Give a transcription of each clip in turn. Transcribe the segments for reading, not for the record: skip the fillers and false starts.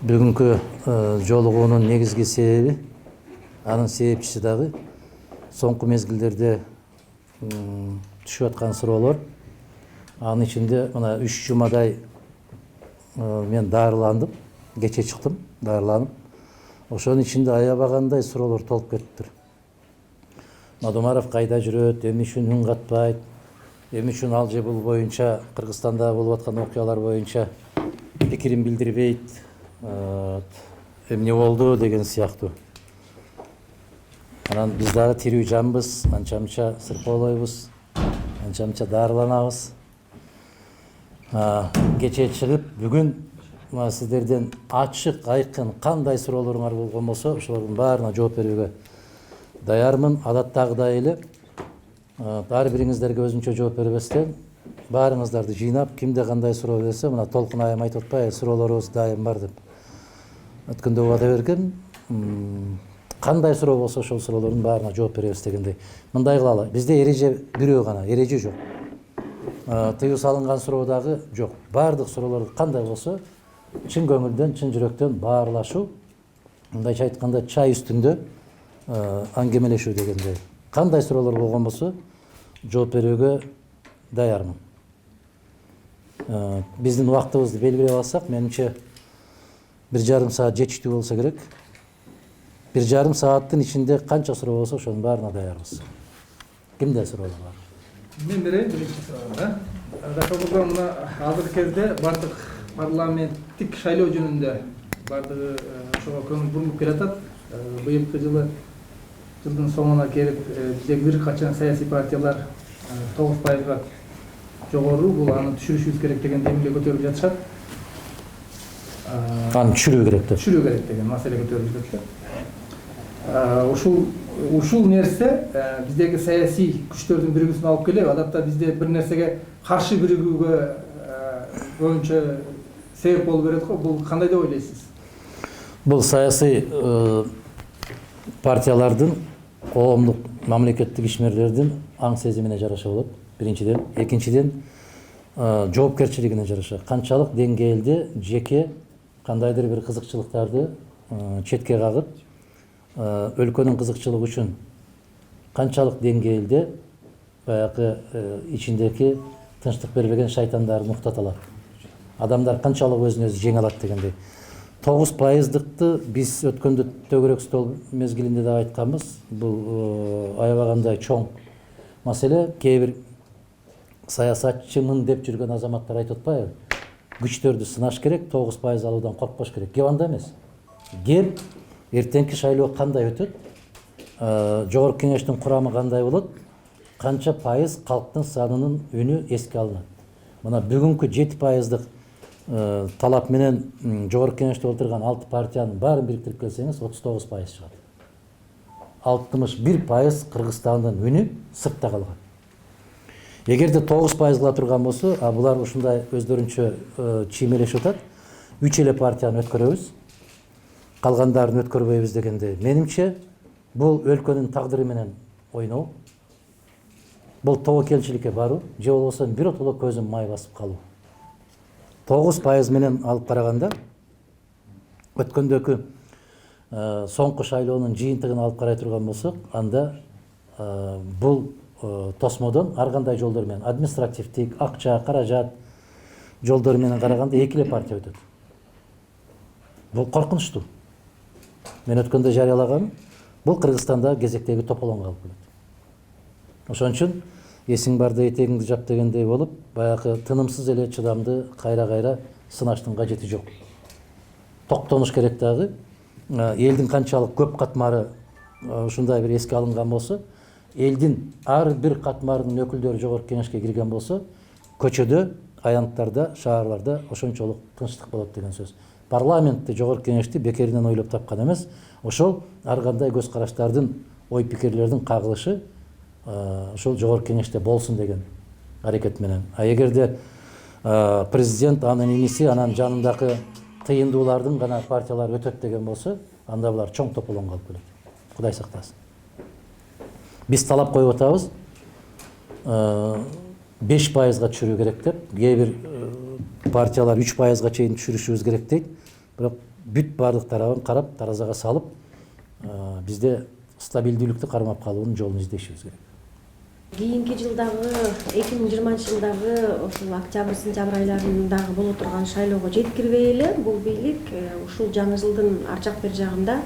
Бүгүнкү жолугуунун негизги себеби, анын себепчиси дагы соңку мезгилдерде түшүп аткан суроолор. Анын ичинде мына 3 жумадай мен дарыландым, кече чыктым, дарыланып. Ошонун ичинде аябагандай суроолор толуп кетиптир. Мадумаров кайда жүрөт, эмне үчүн үн катпайт, эмне үчүн ал же бул боюнча Кыргызстанда болуп аткан окуялар боюнча пикирин билдирбейт, эмне болду деген сыяктуу. Анан биз дагы тирүү жанбыз, анча-мынча сырпоолойбуз, анча-мынча дарыланабыз. Кече чыгып, бүгүн сиздерден ачык, айкын кандай суроолоруңар болгон болсо, ошолордун баарына жооп берүүгө даярмын. Адаттагыдай эле ар бириңиздерге өзүнчө жооп бербестен, баарыңыздарды жыйнап, кимде кандай суроо берсе, мына Толкун айым айтып атпайбы, суроолорубуз дайым бар деп. Өткөндө убада берген, кандай суроо болсо ошол суроолордун баарына жооп беребиз дегендей. Мындай кылалы, бизде эреже бирөө гана, эреже жок. Тыюу салынган суроо дагы жок. Баардык суроолор кандай болсо, чын көңүлдөн, чын жүрөктөн баарлашуу, мындайча айтканда чай үстүндө аңгемелешүү дегендей. Кандай суроолор болгон болсо, жооп берүүгө даярмын. Биздин убактыбызды белгилеп алсак, менимче 1,5 саат жетиштүү болсо керек. 1,5 сааттын ичинде канча суроо болсо, ошонун баарына даярбыз. Кимде суроолор бар? Мен берейин биринчи суроону. Ошол мына азыркы кезде бардык парламенттик шайлоо жөнүндө бардыгы ошого көңүл бурулуп келатат. Быйылкы жылдын соңуна келип, биздеги бир качан саясий партиялар 9%га жогору, бул аны түшүрүшүбүз керек деген демилге көтөрүп жатышат. Аны түшүрүү керек деп. Түшүрүү керек деген маселе көтөрүлүп жатат. Ушул нерсе биздеги саясий күчтөрдүн биригүүсүнө алып келеби? Адатта бизде бир нерсеге каршы биригүүгө көбүнчө себеп болуп берет го. Бул кандай деп ойлойсуз? Бул саясий партиялардын, коомдук мамлекеттик ишмерлердин аң сезимине жараша болот. Биринчиден, экинчиден жоопкерчилигине жараша. Канчалык деңгээлде жеке кандайдыр бир кызыкчылыктарды четке кагып, өлкөнүн кызыкчылыгы үчүн канчалык деңгээлде баягы ичиндеги тынчтык бербеген шайтандарын уктата алат. Адамдар канчалык өзүн өзү жеңе алат дегендей. 9%-дыкты биз өткөндө төгөрөк стол мезгилинде да айтканбыз. Бул аябагандай чоң маселе. Кээ бир саясатчымын деп жүргөн азаматтар айтып атпайбы? Күчтөрдү сынаш керек, 9% алуудан коркпош керек. Кеп анда эмес. Кеп эртеңки шайлоо кандай өтөт? Жогорку кеңештин курамы кандай болот? Канча пайыз калктын санынын үнү эске алынат? Мына бүгүнкү 7%-дык талап менен жогорку кеңеште отурган 6 партиянын баарын бириктирип келсеңиз 39% чыгат. 61% Кыргызстандын үнү сыртта калган. Эгерде 9% кыла турган болсо, булар ушундай өздөрүнчө чиймелешип атат. 3 эле партияны өткөрөбүз, калгандарын өткөрбөйбүз дегенде. Менимче, бул өлкөнүн тагдыры менен ойноо. Бул тобокелчиликке баруу, же болбосо биротоло көзүн май басып калуу. 9% менен алып караганда, өткөндөгү соңку шайлоонун жыйынтыгын алып карай турган болсок, анда бул тосмодон ар кандай жолдор менен, административдик, акча, каражат жолдору менен караганда 2 эле партия өтөт. Бул коркунучтуу. Мен өткөндө жарыялаганым, бул Кыргызстанда кезектеги тополоңго алып келет. Ошон үчүн эсиң барда этегиңди жап дегендей болуп, баягы тынымсыз эле чыдамды кайра-кайра сынаштын кажети жок. Токтонуш керек дагы. Элдин канчалык көп катмары ушундай бир эске алынган болсо, элдин ар бир катмарынын өкүлдөрү жогорку кеңешке кирген болсо, көчөдө, аянттарда, шаарларда ошончолук тынчтык болот деген сөз. Парламентти, жогорку кеңешти бекеринен ойлоп тапкан эмес. Ошол ар кандай көз караштардын, ой пикирлердин кагылышы ошол жогорку кеңеште болсун деген аракет менен. Эгерде президент, анын иниси, анан жанындагы тыйындуулардын гана партиялар өтөт деген болсо, анда булар чоң тополоңго алып келет. Кудай сактасын. Биз талап коюп атабыз, 5%-га түшүрүү керек деп, кээ бир партиялар 3%-га чейин түшүрүшүбүз керек дейт. Бирок бүт баардык тарабын карап таразага салып бизде стабилдүүлүктү кармап калуунун жолун издешибиз керек. Кийинки жылдагы 2020-жылдагы ушул октябрь-сентябрь айларындагы боло турган шайлоого жеткирбей эле бул бийлик ушул жаңы жылдын ар жак бер жагында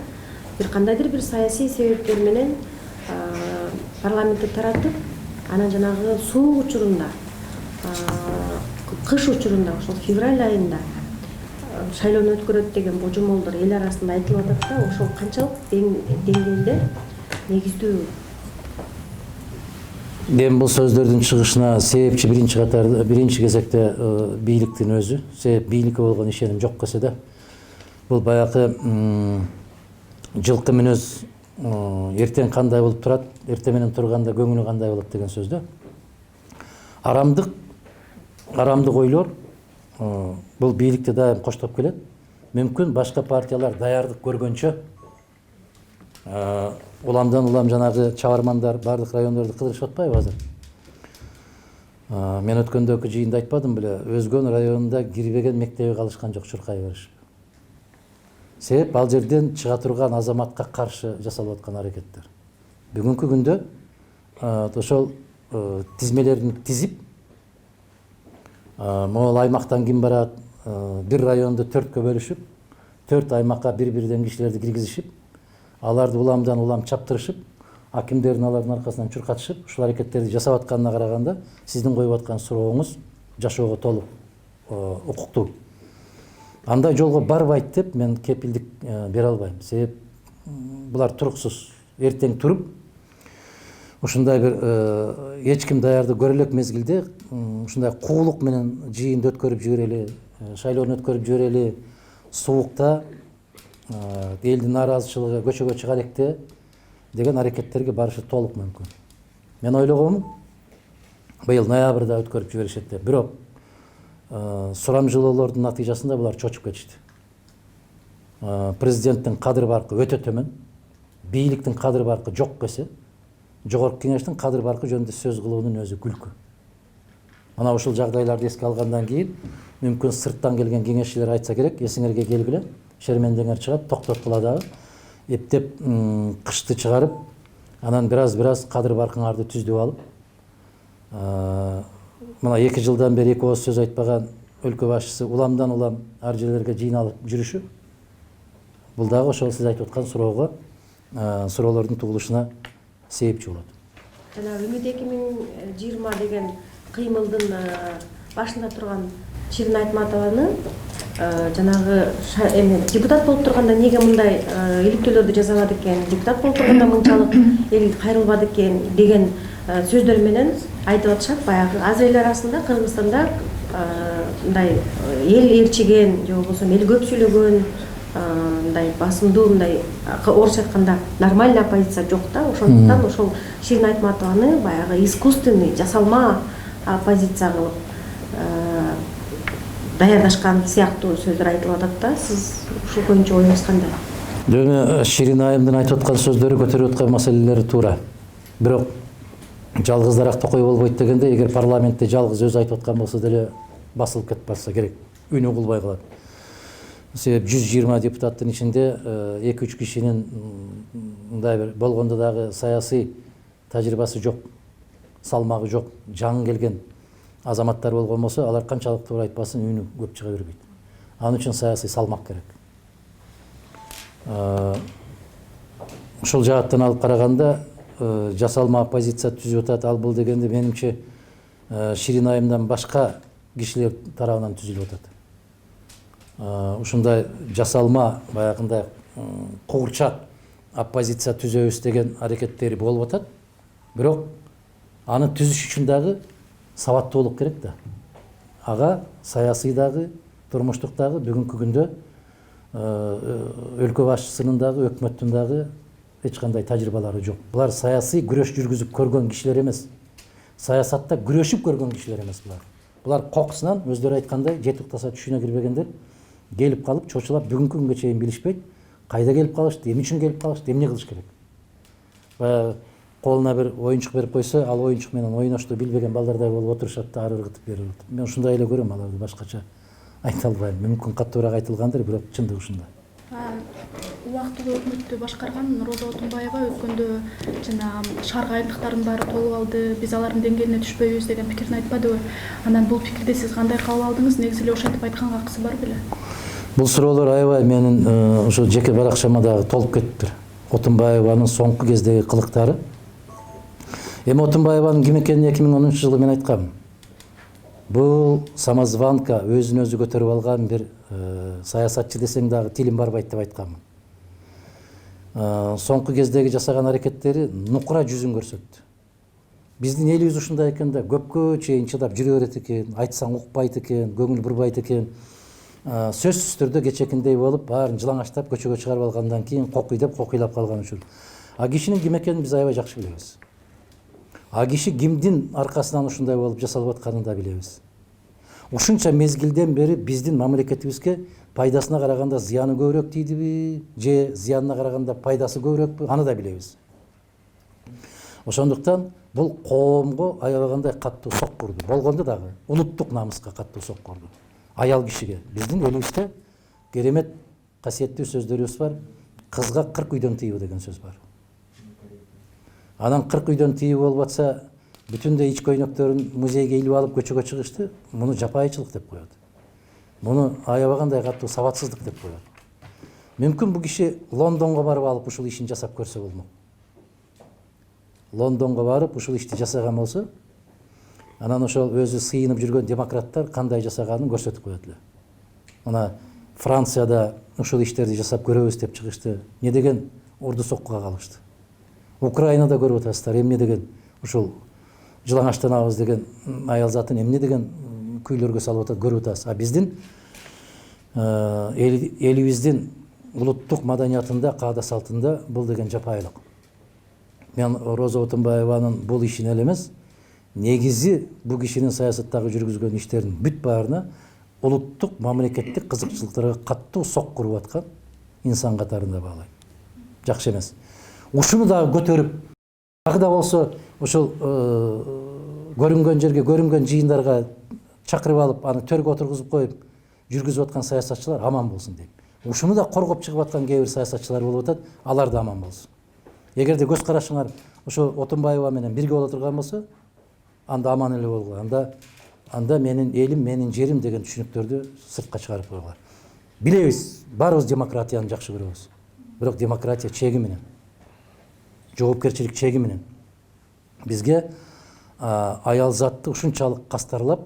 бир кандайдыр бир саясий себептер менен парламентти таратып, анан жанагы суук учурунда, кыш учурунда, ошол февраль айында шайлоону өткөрөт деген божомолдор эл арасында айтылып атат да, ошол канчалык деңгээлде негиздүү? Эми бул сөздөрдүн чыгышына себепчи биринчи кезекте бийликтин өзү. Себеп бийликке болгон ишеним жок десе да, бул баягы жылкы мүнөз эртең кандай болуп турат, эртең менен турганда көңүлү кандай болот деген сөз да. Арамдык ойлор бул бийликти дайым коштоп келет. Мүмкүн башка партиялар даярдык көргөнчө уламдан улам жанагы чабармандар бардык райондорду кыдырышып атпайбы азыр? Мен өткөндөгү жыйында айтпадым беле, Өзгөн районунда кирбеген мектеби калышкан жок, чуркай беришип. Себеп ал жерден чыга турган азаматка каршы жасалып аткан аракеттер. Бүгүнкү күндө ошол тизмелерин тизип, могул аймактан ким барат, бир районду 4кө бөлүшүп, 4 аймакка бири-бириден кишилерди киргизишип, аларды уламдан улам чаптырышып, акимдердин алардын аркасынан чуркатышып, ушул аракеттерди жасап атканына караганда, сиздин коюп аткан сурооңуз жашоого толук укуктуу. Андай жолго барбайт деп мен кепилдик бере албайм. Себеп булар туруксуз. Эртең туруп, ушундай бир эч ким даярды көрө элек мезгилде ушундай куулук менен жыйынды өткөрүп жиберели, шайлоону өткөрүп жиберели, суукта элдин нааразычылыгы көчөгө чыга электе деген аракеттерге барышы толук мүмкүн. Мен ойлогомун, быйыл ноябрда өткөрүп жиберишет деп. Бирок сурамжылоолордун натыйжасында булар чочуп кетишти. Президенттин кадыр баркы өтө төмөн, бийликтин кадыр баркы жок десе, жогорку кеңештин кадыр баркы жөнүндө сөз кылуунун өзү күлкү. Мына ушул жагдайларды эске алгандан кийин мүмкүн сырттан келген кеңешчилер айтса керек, эсиңерге келгиле, шермендеңер чыгат, токтоткула дагы, эптеп кышты чыгарып, анан бираз кадыр баркыңарды түздүп алып, мына 2 жылдан бери 2 ооз сөз айтпаган өлкө башчысы уламдан улам ар жерлерге жыйналып жүрүшү, бул дагы ошол сиз айтып аткан суроолордун туулушуна себепчи болот. Жана Үмүт 2020 деген кыймылдын башында турган Ширин Айтматованы жанагы депутат болуп турганда неге мындай иликтөөлөрдү жасабады экен, депутат болуп турганда мынчалык эл кайрылбады экен деген сөздөр менен айтып атышат. Баягы азыр эл арасында Кыргызстанда мындай эл ээрчиген же болбосо эл көп сүйлөгөн, мындай басымдуу, мындай орусча айтканда нормальный оппозиция жок да. Ошондуктан ошол Ширин Айтматованы баягы искусственный, жасалма оппозиция кылып даярдашкан сыяктуу сөздөр айтылып атат да. Сиз ушул боюнча оюңуз кандай? Жөн Ширин айымдын айтып аткан сөздөрү, көтөрүп аткан маселелери туура. Бирок жалгыздаrak токой болбойт дегенде, эгер парламентте жалгыз өзү айтып аткан болсо деле басылып кетип барса керек, үнү кулбай калат. Себеп 120 депутаттын ичинде 2-3 кишинин мындай бир болгондо дагы саясий тажрыйбасы жок, салмагы жок, жаңы келген азаматтар болгон болсо, алар канчалык туура айтпасын, үнү көп чыга бербейт. Анын үчүн саясий салмак керек. Ушул жааттан алып караганда жасалма оппозиция түзүп атат. Ал бул дегенде менимче Ширин айымдан башка кишилер тарабынан түзүлүп атат. Ушундай жасалма баягындай куурчак оппозиция түзөбүз деген аракеттери болуп атат. Бирок аны түзүш үчүн дагы сабаттуулук керек да. Ага саясий дагы, турмуштук дагы бүгүнкү күндө өлкө башчысынын дагы, өкмөттүн дагы эч кандай тажрыйбалары жок. Булар саясий күрөш жүргүзүп көргөн кишилер эмес. Саясатта күрөшүп көргөн кишилер эмес булар. Булар кокусунан өздөрү айткандай жети уктаса түшүнө кирбегендер, келип калып чочулап бүгүнкү күнгө чейин билишпейт. Кайда келип калышты, эмне үчүн келип калышты, эмне кылыш керек. Колуна бир оюнчук берип койсо, ал оюнчук менен ойношту билбеген балдардай болуп отурушат да, ары ыргытып берип атат. Мен ушундай эле көрөм аларды, башкача айта албайм. Мүмкүн каттуураак айтылгандыр, бирок чындыгы ушундай. Убактылуу өкмөттү башкарган Роза Отунбаева өткөндө жана шаар кайрылыктардын баары толуп алды, биз алардын деңгээлине түшпөйбүз деген пикирин айтпадыбы? Анан бул пикирди сиз кандай кабыл алдыңыз? Негизи эле ошентип айтканга акысы бар беле? Бул суроолор аябай менин ошо жеке баракчама дагы толуп кетиптир. Отунбаеванын соңку кездеги кылыктары. Эми Отунбаеванын ким экенин 2010-жылы мен айткам. Бул самозванка, өзүн өзү көтөрүп алган бир саясатчы десең дагы тилим барбайт деп айткам. Соңку кездеги жасаган аракеттери нукура жүзүн көрсөттү. Биздин элибиз ушундай экен да, көпкө чейин чыдап жүрө берет экен, айтсаң укпайт экен, көңүл бурбайт экен. Сөзсүз түрдө кечекиндей болуп, баарын жылаңаштап көчөгө чыгарып алгандан кийин кокуйдап калган үчүн. А кишинин ким экенин биз аябай жакшы билебиз. А киши кимдин аркасынан ушундай болуп жасалып атканын да билебиз. Ушунча мезгилден бери биздин мамлекетибизге пайдасына караганда зыяны көбүрөөк тийдиби, же зыянына караганда пайдасы көбүрөөкпү, аны да билебиз. Ошондуктан бул коомго аябагандай каттуу сок курду. Болгондо дагы улуттук намыска каттуу сок курду. Аял кишиге. Биздин элибизде керемет касиеттүү сөздөрүбүз бар. Кызга 40 үйдөн тыйбы деген сөз бар. Анан 40 үйдөн тыйбы болуп атса, бүтүндөй ич көйнөктөрүн музейге илип алып көчөгө чыгышты, муну жапайычылык деп коет. Муну аябагандай каттуу сабатсыздык деп коет. Мүмкүн бул киши Лондонго барып алып ушул ишин жасап көрсө болмок. Лондонго барып ушул ишти жасаган болсо, анан ошол өзү сыйынып жүргөн демократтар кандай жасаганын көрсөтүп коет эле. Мына Францияда ушул иштерди жасап көрөбүз деп чыгышты. Не деген орду соккуга калышты. Украинада көрүп атасыздар, эмне деген ушул жылаңаштанабыз деген аял затын эмне деген күйлөргө салып атат, көрүп атасыз. А биздин элибиздин улуттук маданиятында, каада салтында бул деген жапайылык. Мен Роза Отунбаеванын бул ишин эле эмес, негизи бул кишинин саясаттагы жүргүзгөн иштеринин бүт баарына улуттук мамлекеттик кызыкчылыктарга каттуу сок куруп аткан инсан катарында баалайм. Жакшы эмес. Ушуну дагы көтөрүп, дагы да болсо ушул көрүнгөн жерге, көрүнгөн жыйындарга чакырып алып, аны төргө отургузуп коюп жүргүзүп аткан саясатчылар аман болсун дейм. Ушуну да коргоп чыгып аткан кээ бир саясатчылар болуп атат, алар да аман болсун. Эгерде көз карашыңар ошо Отунбаева менен бирге боло турган болсо, анда аман эле болгула. Анда менин элим, менин жерим деген түшүнүктөрдү сыртка чыгарып койгула. Билебиз, баарыбыз демократияны жакшы көрөбүз. Бирок демократия чеги менен, жоопкерчилик чеги менен. Бизге аял затты ушунчалык кастарлап,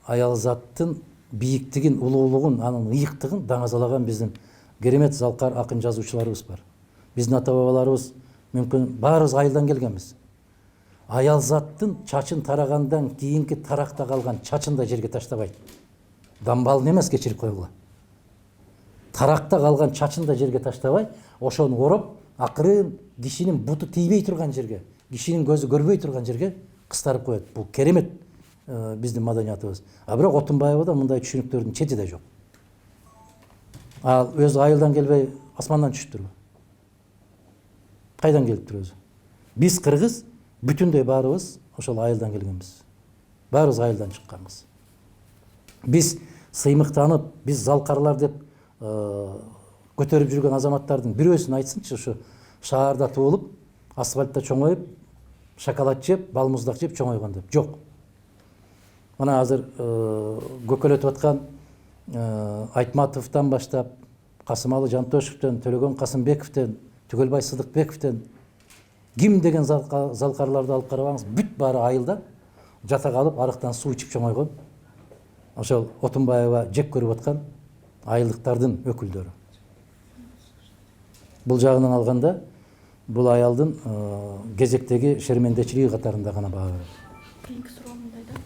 аял заттын бийиктигин, улуулугун, анын ыйыктыгын даңазалаган биздин керемет залкар акын жазуучуларыбыз бар. Биздин ата бабаларыбыз мүмкүн баарыбыз айылдан келгенбиз. Аял заттын чачын тарагандан кийинки таракта калган чачын да жерге таштабайт. Дамбалын эмес кечирип койгула. Таракта калган чачын да жерге таштабай, ошону ороп, акырын кишинин буту тийбей турган жерге, кишинин көзү көрбөй турган жерге кыстарып коет. Бул керемет биздин маданиятыбыз. А бирок Отунбаевада мындай түшүнүктөрдүн чети да жок. Ал өзү айылдан келбей асмандан түшүптүрбү? Кайдан келиптир өзү? Биз кыргыз бүтүндөй баарыбыз ошол айылдан келгенбиз. Баарыбыз айылдан чыкканбыз. Биз сыймыктанып, биз залкарлар деп көтөрүп жүргөн азаматтардын бирөөсүн айтсынчы, ошо шаарда туулуп, асфальтта чоңоюп, шоколад жеп, балмуздак жеп чоңойгон деп. Жок. Мына азыр көкөлөтүп аткан Айтматовдон баштап, Касымалы Жантошевден, Төлөгөн Касымбековден, Түгөлбай Сыдыкбековден ким деген залкарларды алып карабаңыз, бүт баары айылда жата калып, арыктан суу ичип чоңойгон. Ошол Отунбаева жек көрүп аткан айылдыктардын өкүлдөрү. Бул жагынан алганда, бул аялдын кезектеги шермендечилиги катарында гана баа берет. Кийинки суроо мындай да.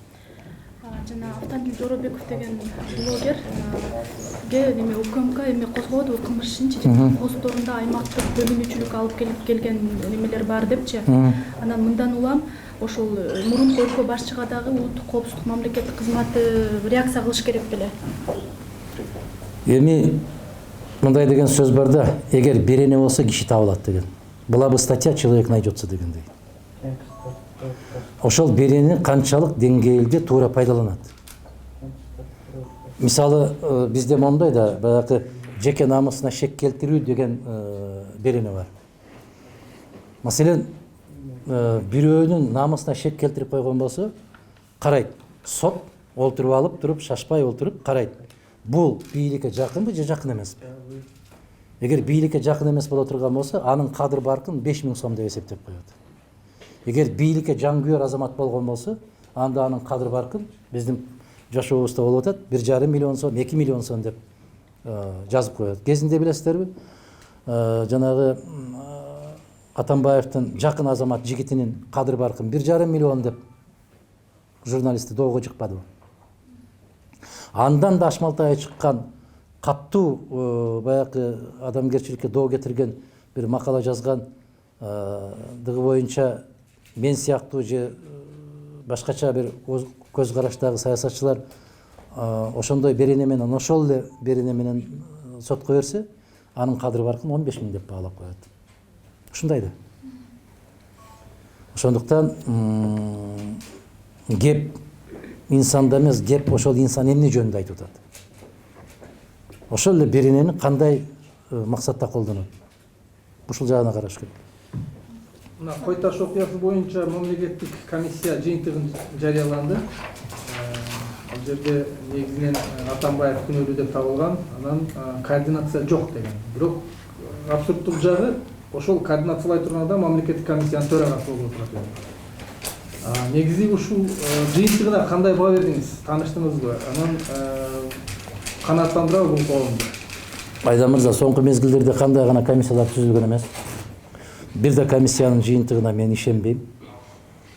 Жана Автандил Жоробеков деген блогерге неме УКМК эме козгоду кылмыш ишинчи, посторунда аймактык бөлүнүүчүлүк алып келген немелер бар депчи. Анан мындан улам ошол мурунку өлкө башчыга дагы улуттук коопсуздук мамлекеттик кызматы реакция кылыш керек беле? Эми мындай деген сөз бар да, эгер берене болсо киши табылат деген. Была бы статья, человек найдется дегендей. Ошол берени канчалык деңгээлде туура пайдаланат. Мисалы, бизде мондой да, баягы жеке намысына шек келтирүү деген берене бар. Маселен, бирөөнүн намысына шек келтирип койгон болсо, карайт. Сот олтуруп алып туруп, шашпай олтуруп карайт. Бул бийликке жакынбы же жакын эмеспи? Эгер бийликке жакын эмес боло турган болсо, анын кадыр баркын 5000 сом деп эсептеп коет. Эгер бийликке жан күйөр азамат болгон болсо, анда анын кадыр баркын биздин жашообузда болуп атат 1,5 миллион сом, 2 миллион сом деп жазып коет. Кезинде билесиздерби? Жанагы Атамбаевдин жакын азамат жигитинин кадыр баркын 1,5 миллион деп журналисти доого чыкпадыбы? Андан да ашмалтай чыккан каттуу баягы адамгерчиликке доо кетирген бир макала жазган дыгы боюнча мен сыяктуу же башкача бир көз караштагы саясатчылар ошондой берене менен, ошол эле берене менен сотко берсе, анын кадыр баркын 15 000 деп баалап коет. Ушундай да. Ошондуктан кеп инсанда эмес, кеп ошол инсан эмне жөнүндө айтып атат. Ошол эле беренени кандай максатта колдонот? Ушул жагына караш керек. Мына Кой Таш окуясы боюнча мамлекеттик комиссия жыйынтыгын жарыяланды. Ал жерде негизинен Атамбаев күнөөлүү деп табылган, анан координация жок деген. Бирок абсурдтук жагы, ошол координациялай турган адам мамлекеттик комиссиянын төрагасы болуп турат. Негизи ушул жыйынтыгына кандай баа бердиңиз? Тааныштыңызбы? Анан канааттандырабы бул коомду? Айдан мырза, соңку мезгилдерде кандай гана комиссиялар түзүлгөн эмес. Бир да комиссиянын жыйынтыгына мен ишенбейм.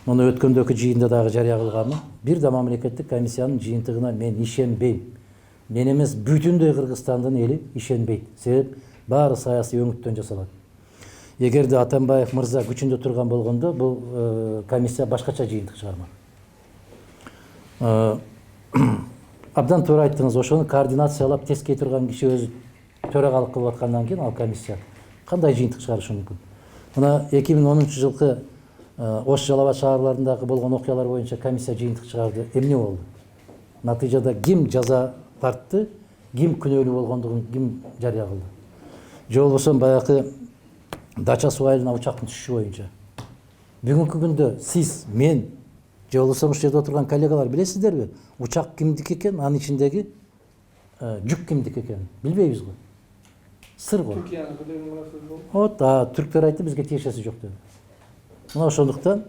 Муну өткөндөгү жыйында дагы жарыя кылганмын. Бир да мамлекеттик комиссиянын жыйынтыгына мен ишенбейм. Мен эмес, бүтүндөй Кыргызстандын эли ишенбейт. Себеп баары саясий өңүттөн жасалат. Эгерде Атамбаев мырза күчүндө турган болгондо, бул комиссия башкача жыйынтык чыгармак. Абдан туура айттыңыз, ошону координациялап тескей турган киши өзү төрагалык кылып аткандан кийин ал комиссия кандай жыйынтык чыгарышы мүмкүн? Мына 2010 жылкы Ош Жалал Абад шаарларындагы болгон окуялар боюнча комиссия жыйынтык чыгарды. Эмне болду? Натыйжада ким жаза тартты, ким күнөөлүү болгондугун ким жарыя кылды? Же болбосо баягы Дача суу айылына учактын түшүшү боюнча. Бүгүнкү күндө сиз, мен, же болбосо ушул жерде отурган коллегалар билесиздерби? Учак кимдики экен, анын ичиндеги жүк кимдики экен билбейбиз го. Сыр го. Вот, түрктөр айтты, бизге тиешеси жок деди. Мына ошондуктан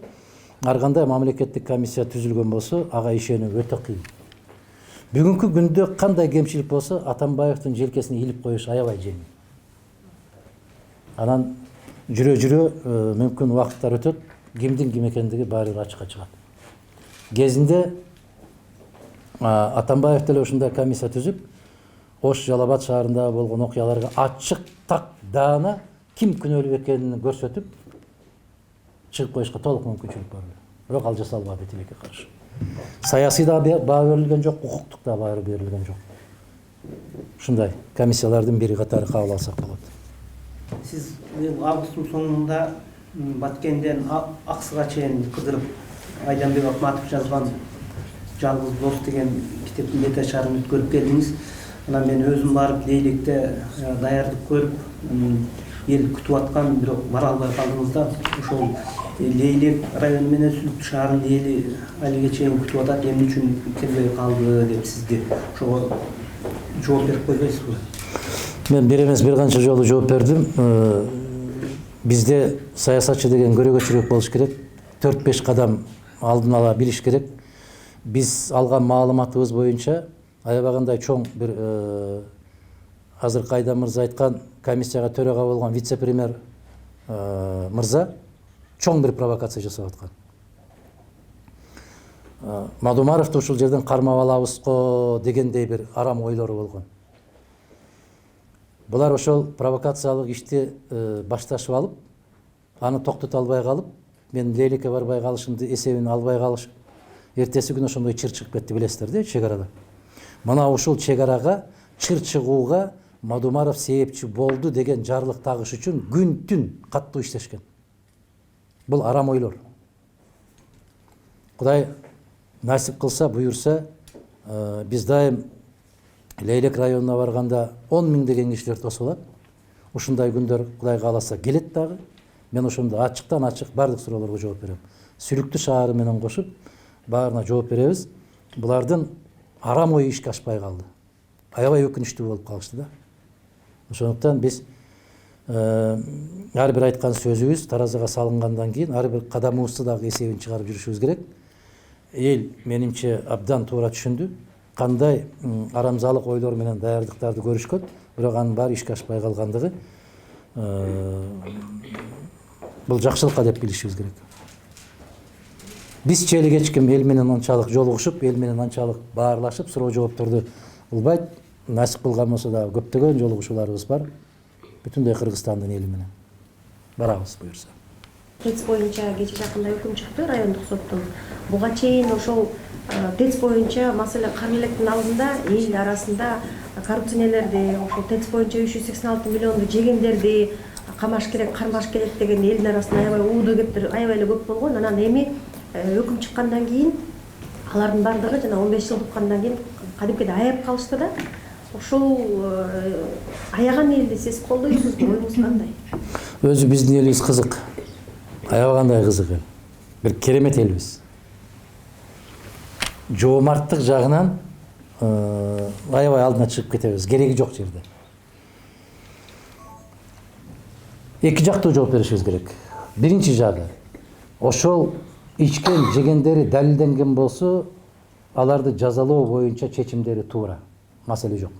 ар кандай мамлекеттик комиссия түзүлгөн болсо, ага ишенүү өтө кыйын. Бүгүнкү күндө кандай кемчилик болсо, Атамбаевдин желкесине илип коюш аябай жеңил. Анан жүрө мүмкүн убакыттар өтөт, кимдин ким экендиги баары ачыкка чыгат. Кезинде Атамбаев деле ушундай комиссия түзүп, Ош Жалал Абад шаарында болгон окуяларга ачык так даана ким күнөөлүү экенин көрсөтүп чыгып коюшка толук мүмкүнчүлүк бар. Бирок ал жасалбады тилекке каршы. Саясий да баа берилген жок, укуктук да баа берилген жок. Ушундай комиссиялардын бири катары кабыл алсак болот. Сиз августтун соңунда Баткенден Аксыга чейин кыдырып Айданбек Акматов жазган Жалгыз дос деген китептин бет ачарын өткөрүп келдиңиз. Анан мен өзүм барып Лейлекте даярдык көрүп, эл күтүп аткан, бирок бара албай калдыңыз да. Ошол Лейлек району менен Сүлүктү шаарынын эли алиге чейин күтүп атат, эмне үчүн келбей калды деп сизге ошого жооп берип койбойсузбу? Мен бир эмес бир канча жолу жооп бердим. Бизде саясатчы деген көрөгөчүрөөк болуш керек. 4-5 кадам алдын ала билиш керек. Биз алган маалыматыбыз боюнча аябагандай чоң бир азыр Айдан мырза айткан комиссияга төрага болгон вице-премьер мырза чоң бир провокация жасап аткан. Мадумаровду ушул жерден кармап алабызго дегендей бир арам ойлору болгон. Булар ошол провокациялык ишти башташып алып, аны токтото албай калып, мен Лейлекке барбай калышымды эсебин албай калыш. Эртеси күнү ошондой чыр чыгып кетти, билесиздер, чек арада. Мына ушул чек арага чыр чыгууга Мадумаров себепчи болду деген жарлык тагыш үчүн күн-түн каттуу иштешкен. Бул арам ойлор. Кудай насип кылса, буюрса, биз дайым Лейлек районуна барганда 10 миңдеген кишилер тосуп алат. Ушундай күндөр Кудай кааласа келет дагы. Мен ошондо ачыктан ачык бардык суроолорго жооп берем. Сүлүктүү шаары менен кошуп баарына жооп беребиз. Булардын арам ою ишке ашпай калды. Аябай өкүнүчтүү болуп калышты да. Ошондуктан биз ар бир айткан сөзүбүз таразыга салынгандан кийин ар бир кадамыбызды дагы эсебин чыгарып жүрүшүбүз керек. Эл менимче абдан туура түшүндү. Кандай арамзалык ойлор менен даярдыктарды көрүшкөн, бирок анын баары ишке ашпай калгандыгы бул жакшылыкка деп билишибиз керек. Биз чейли кечким эл менен анчалык жолугушуп, эл менен анчалык баарлашып, суроо жоопторду кылбайт. Насип кылган болсо дагы көптөгөн жолугушууларыбыз бар. Бүтүндөй Кыргызстандын эли менен барабыз буюрса. ТЭЦ боюнча кечээ жакында өкүм чыкты райондук соттун. Буга чейин ошол ТЭЦ боюнча маселе кара электин алдында эл арасында коррупционерлерди, ошол ТЭЦ боюнча 386 миллионду жегендерди камаш керек, кармаш керек деген элдин арасында аябай ууду кептер аябай эле көп болгон. Анан эми өкүм чыккандан кийин алардын бардыгы жана 15 жыл уккандан кийин кадимкидей аяп калышты да. Ошол аяган элди сиз колдойсузбу? Оюңуз кандай? Өзү биздин элибиз кызык. Аябагандай кызык эл. Бир керемет элбиз. Жоомарттык жагынан аябай алдына чыгып кетебиз. Кереги жок жерде. Эки жактуу жооп беришибиз керек. Биринчи жагы, ошол ичкен жегендери далилденген болсо, аларды жазалоо боюнча чечимдери туура. Маселе жок.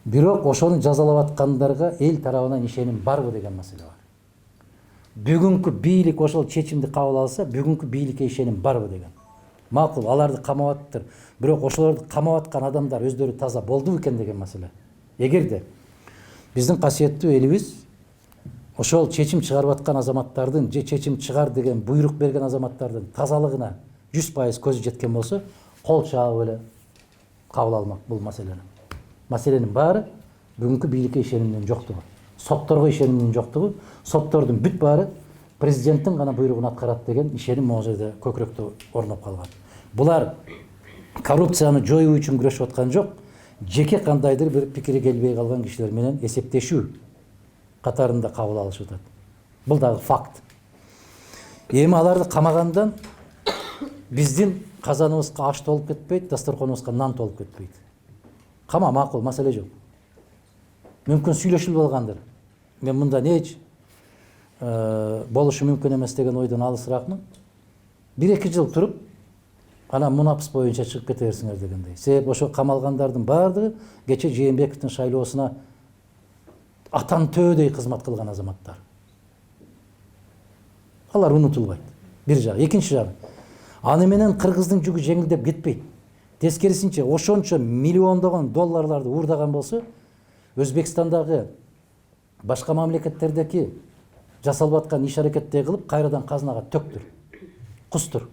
Бирок ошону жазалап аткандарга эл тарабынан ишеним барбы деген маселе бар. Бүгүнкү бийлик ошол чечимди кабыл алса, бүгүнкү бийликке ишеним барбы деген. Макул, аларды камап атыптыр. Бирок ошолорду камап аткан адамдар өздөрү таза болду экен деген маселе. Эгерде биздин касиеттүү элибиз ошол чечим чыгарып аткан азаматтардын же чечим чыгар деген буйрук берген азаматтардын тазалыгына 100% көзү жеткен болсо, кол чаап эле кабыл алмак бул маселени. Маселенин баары бүгүнкү бийликке ишенимдин жоктугу, сотторго ишенимдин жоктугу, соттордун бүт баары президенттин гана буйругун аткарат деген ишеним могу жерде көкүрөктө орноп калган. Булар коррупцияны жоюу үчүн күрөшүп аткан жок, жеке кандайдыр бир пикири келбей калган кишилер менен эсептешүү катарында кабыл алышып атат. Бул дагы факт. Эми аларды камагандан биздин казаныбызга аш толуп кетпейт, дасторконубузга нан толуп кетпейт. Кама макул, маселе жок. Мүмкүн сүйлөшүлүп алгандыр. Мен мында неч болушу мүмкүн эмес деген ойдон алысыракмын. 1-2 жыл туруп, анан мунапс боюнча чыгып кете берсиңер дегендей. Себеп ошо камалгандардын баардыгы кече Жээнбековдун шайлоосуна атан төөдөй кызмат кылган азаматтар. Алар унутулбайт. Бир жагы. Экинчи жагы. Аны менен кыргыздын жүгү жеңилдеп кетпейт. Тескерисинче, ошончо миллиондогон долларларды уурдаган болсо, Өзбекстандагы башка мамлекеттердеги жасалып аткан иш аракетти кылып, кайрадан казынага төктүр. Кустур.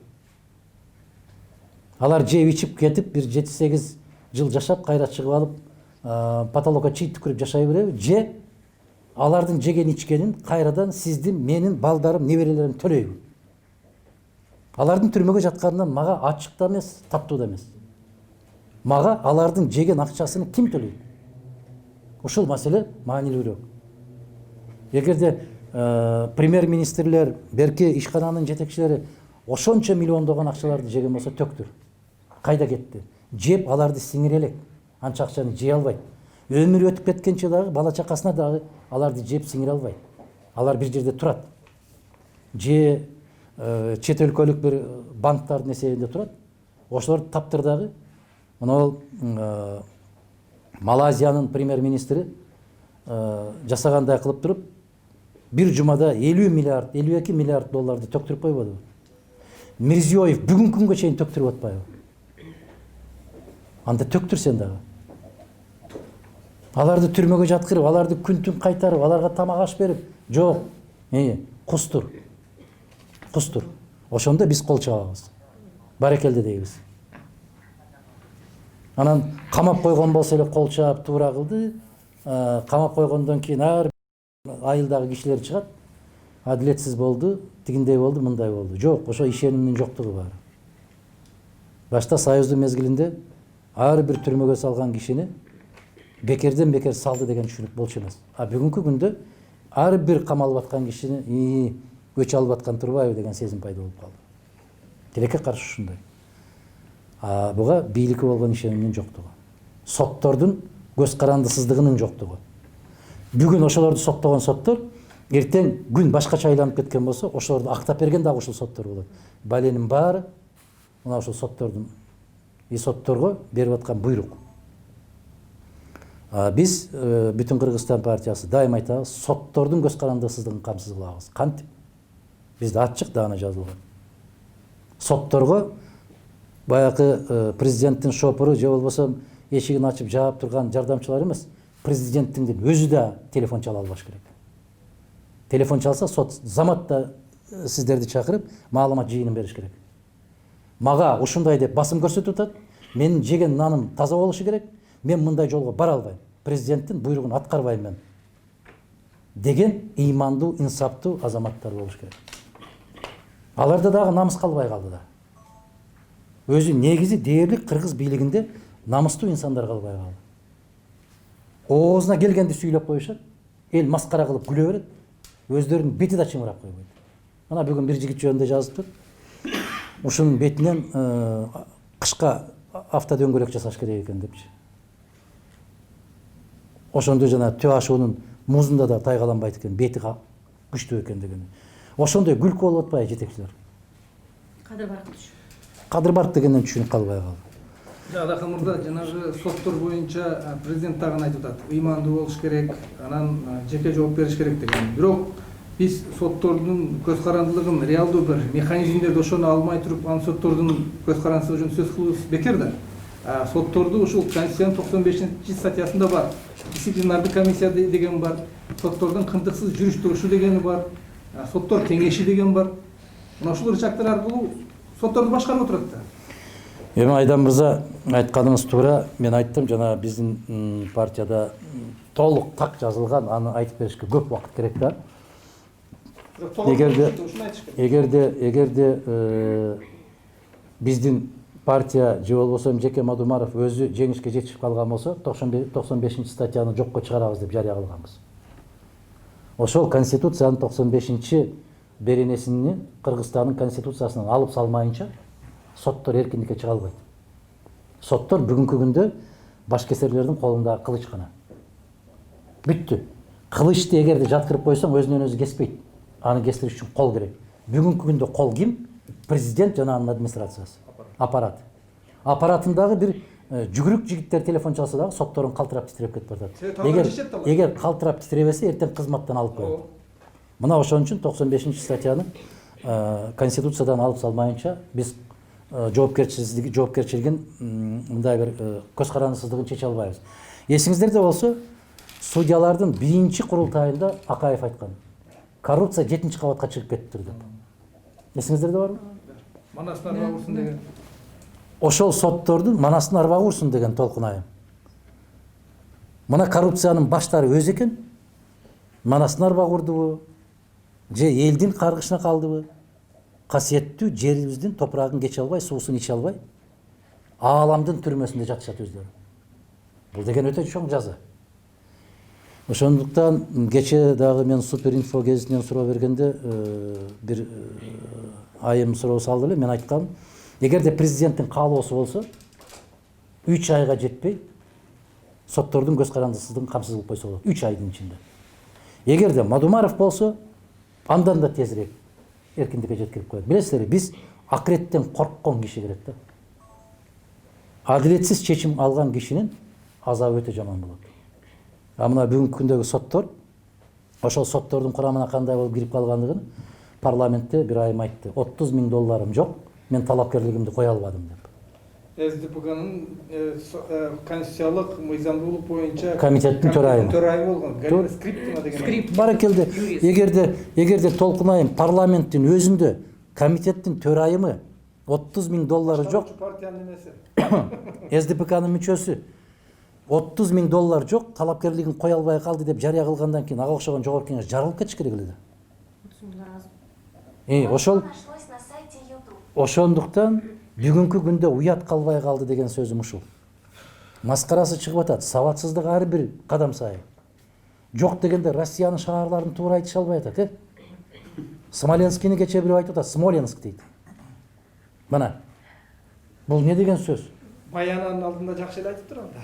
Алар жеп ичип кетип, бир 7-8 жыл жашап, кайра чыгып алып, потолокко чий түкүрүп жашай береби, же алардын жеген ичкенин кайрадан сиздин, менин балдарым, неберелерим төлөйбү. Алардын түрмөгө жатканынан мага ачык да эмес, таттуу да эмес. Мага алардын жеген акчасын ким төлөйт? Ушул маселе маанилүүрөөк. Эгерде премьер-министрлер, берки ишкананын жетекчилери ошончо миллиондогон акчаларды жеген болсо төктүр. Кайда кетти? Жеп аларды сиңире элек. Анча акчаны жей албайт. Өмүрү өтүп кеткенче дагы бала чакасына дагы аларды жеп сиңире албайт. Алар бир жерде турат. Же чет өлкөлүк бир банктардын эсебинде турат. Ошолорду таптыр дагы. Мына Малайзиянын премьер-министри жасагандай кылып туруп, бир жумада 50 миллиард, 52 миллиард долларды төктүрүп койбоду. Мирзиёев бүгүнкү күнгө чейин төктүрүп атпайбы? Анда төктүр сен дагы. Аларды түрмөгө жаткырып, аларды күн-түн кайтарып, аларга тамак аш берип, жок. Кустур. Кустур. Ошондо биз кол чабабыз. Барекелде дейбиз. Анан камап койгон болсо эле кол чаап туура кылды. Камап койгондон кийин ар айылдагы кишилер чыгат. Адилетсиз болду, тигиндей болду, мындай болду. Жок, ошо ишенимдин жоктугу бар. Башта Союздун мезгилинде ар бир түрмөгө салган кишини бекерден бекер салды деген түшүнүк болчу эмес. А бүгүнкү күндө ар бир камалып аткан кишини өч алып аткан турбайбы деген сезим пайда болуп калды. Тилекке каршы ушундай. Буга бийликке болгон ишенимдин жоктугу, соттордун көз карандысыздыгынын жоктугу. Бүгүн ошолорду соттогон соттор эртең күн башкача айланып кеткен болсо, ошолорду актап берген дагы ушул соттор болот. Баленин баары мына ушул соттордун сотторго берип аткан буйрук. Биз бүтүн Кыргызстан партиясы дайыма айтабыз, соттордун көз карандысыздыгын камсыз кылабыз. Кантип? Бизде ачык даана жазылган. Сотторго баягы президенттин шопуру же болбосо эшигин ачып жаап турган жардамчылар эмес, президенттин өзү да телефон чала албаш керек. Телефон чалса сот заматта сиздерди чакырып маалымат жыйынын бериш керек. Мага ушундай деп басым көрсөтүп атат. Менин жеген наным таза болушу керек. Мен мындай жолго бара албайм. Президенттин буйругун аткарбайм мен. Деген ыймандуу, инсаптуу азаматтар болуш керек. Аларда дагы намыс калбай калды да. Өзү негизи дээрлик кыргыз бийлигинде намыстуу инсандар калбай калды. Оозуна келгенди сүйлөп коюшат. Эл маскара кылып күлө берет. Өздөрүнүн бети да чыңырап койбойт. Мына бүгүн бир жигит жөнүндө жазыптыр. Ушунун бетинен кышка автодөңгөлөк жасаш керек экен депчи. Ошондо жана төө ашуунун музунда да тайгаланбайт экен, бети күчтүү экен деген. Ошондой күлкү болуп атпайбы жетекчилер? Кадыр барк дегенден түшүнүп калбай калды. Адакы мурда жанагы соттор боюнча президент дагы айтып атат, ыймандуу болуш керек, анан жеке жооп бериш керек деген. Бирок биз соттордун көз карандылыгын реалдуу бир механизмдерди ошону алмай туруп, анын соттордун көз карандысыздыгы үчүн сөз кылуубуз бекер да. Сотторду ушул Конституциянын 95-статьясында бар. Дисциплинардык комиссия деген бар. Соттордун кынтыксыз жүрүш турушу дегени бар. Соттор кеңеши деген бар. Мына ушул ырчактар аркылуу сотторду башкарып отурат да. Эми Айдан мырза айтканыңыз туура. Мен айттым, жана биздин партияда толук так жазылган, аны айтып беришке көп убакыт керек да. Эгерде биздин партия же болбосо Жеке Мадумаров өзү жеңишке жетишип калган болсо, 95-статьяны жокко чыгарабыз деп жарыя кылганбыз. Ошол Конституциянын 95-беренесини Кыргызстандын Конституциясынан алып салмайынча соттор эркиндикке чыга албайт. Соттор бүгүнкү күндө башкесерлердин колундагы кылыч гана. Бүттү. Кылычты эгерде жаткырып койсоң, өзүнөн өзү кеспейт. Аны кестириш үчүн кол керек. Бүгүнкү күндө кол ким? Президент жана анын администрациясы. Аппарат. Аппаратындагы бир жүгүрүк жигиттер телефон чалса дагы сотторун калтырап титиреп кетип атат. Эгер калтырап титиребесе, эртең кызматтан алып коет. Мына ошон үчүн 95-статьяны Конституциядан алып салмайынча биз жоопкерчилигин мындай бир көз карандысыздыгын чече албайбыз. Эсиңиздерде болсо, судьялардын биринчи курултайында Акаев айткан. Коррупция 7-кабатка чыгып кетиптир деп. Эсиңиздерде барбы? Манасын арбак урсун деген. Ошол соттордун манасын арбак урсун деген толкун айым. Мына коррупциянын баштары өзү экен. Манасын арбак урдубу? Же элдин каргышына калдыбы? Касиеттүү жерибиздин топурагын кече албай, суусун иче албай, ааламдын түрмөсүндө жатышат өздөрү. Бул деген өтө чоң жаза. Ошондуктан кече дагы мен Суперинфо гезитинен суроо бергенде бир айым суроо салды эле. Мен айткам, эгерде президенттин каалоосу болсо 3 айга жетпей соттордун көз карандысыздыгын камсыз кылып койсо болот. 3 айдын ичинде. Эгерде Мадумаров болсо, андан да тезирээк эркиндикке жеткирип коет. Билесиздерби, биз акыреттен корккон киши керек да. Адилетсиз чечим алган кишинин азабы өтө жаман болот. Мына бүгүнкү күндөгү соттор, ошол соттордун курамына кандай болуп кирип калгандыгын парламентте бир айым айтты. $30,000 жок, мен талапкерлигимди кое албадым деп. СДПКнын конституциялык мыйзамдуулук боюнча комитеттин төрайымы болгон. Галина Скриптова деген. Скрипт баракелде. Эгерде толкунайым, парламенттин өзүндө комитеттин төрайымы $30,000 жок. Партиянын немеси. СДПКнын мүчөсү $30,000 жок, талапкерлигин кое албай калды деп жарыя кылгандан кийин ага окшогон жогорку кеңеш жарылып кетиш керек эле да. Ошондуктан бүгүнкү күндө уят калбай калды деген сөзүм ушул. маскарасы чыгып атат. Сабатсыздык ар бир кадам сайын. Жок дегенде Россиянын шаарларын туура айтыша албай атат, Смоленскийни кече бирөө айтып атат, Смоленск дейт. Мына. Бул не деген сөз? Баянанын алдында жакшы эле айтып турган да.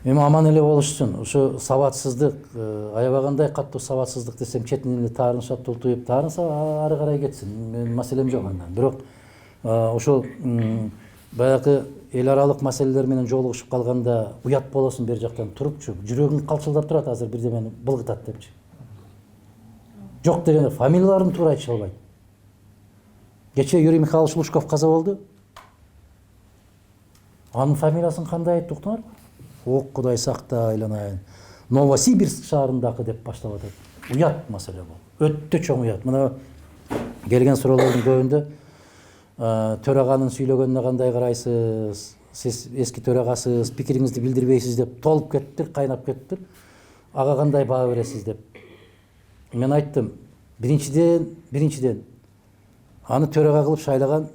Эми аман эле болушсун. Ушу сабатсыздык, аябагандай каттуу сабатсыздык десем, четинен эле таарынышат, тултуюп таарынса ары карай кетсин. Менин маселем жок андан. Бирок ошол баягы эл аралык маселелер менен жолугушуп калганда уят болосуң бер жактан турупчу, жүрөгүң калчылдап турат азыр бирдемени былгытат депчи. Жок дегенде фамилияларын туура айтыша албайт. Кече Юрий Михайлович Лужков каза болду. Анын фамилиясын кандай айтты уктуңарбы? Ок, Кудай сакта, айланайын. Новосибирск шаарындагы деп баштап атат. Уят маселе бул. Өтө чоң уят. Мына келген суроолордун көбүндө төраганын сүйлөгөнүнө кандай карайсыз? Сиз эски төрагасыз, пикириңизди билдирбейсиз деп толуп кеттир, кайнап кеттир. Ага кандай баа бересиз деп. Мен айттым, биринчиден аны төрага кылып шайлаган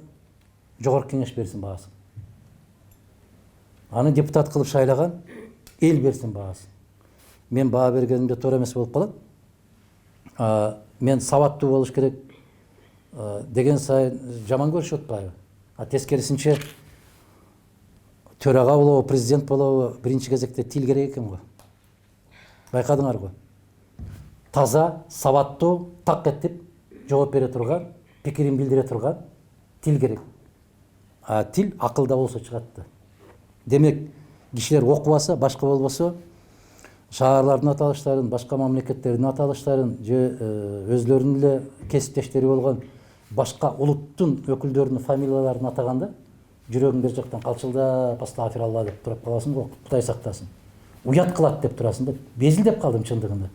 жогорку кеңеш берсин баасын. Аны депутат кылып шайлаган эл берсин баасын. Мен баа бергенимде туура эмес болуп калат. Мен сабаттуу болуш керек деген сайын жаман көрүшүп атпайбы? Тескерисинче төрага болобу, президент болобу, биринчи кезекте тил керек экен го. Байкадыңар го. Таза, сабаттуу, так этип жооп бере турган, пикирин билдире турган тил керек. Тил акылда болсо чыгат да. Демек, кишилер окубаса, башка болбосо, шаарлардын аталыштарын, башка мамлекеттердин аталыштарын, же өзлөрүнүн эле кесиптештери болгон башка улуттун өкүлдөрүнүн фамилияларын атаганда, жүрөгүң бер жактан калчылдап, астагфиралла деп туруп каласың го, Кудай сактасын. Уят кылат деп турасың да. Безилдеп калдым чындыгында.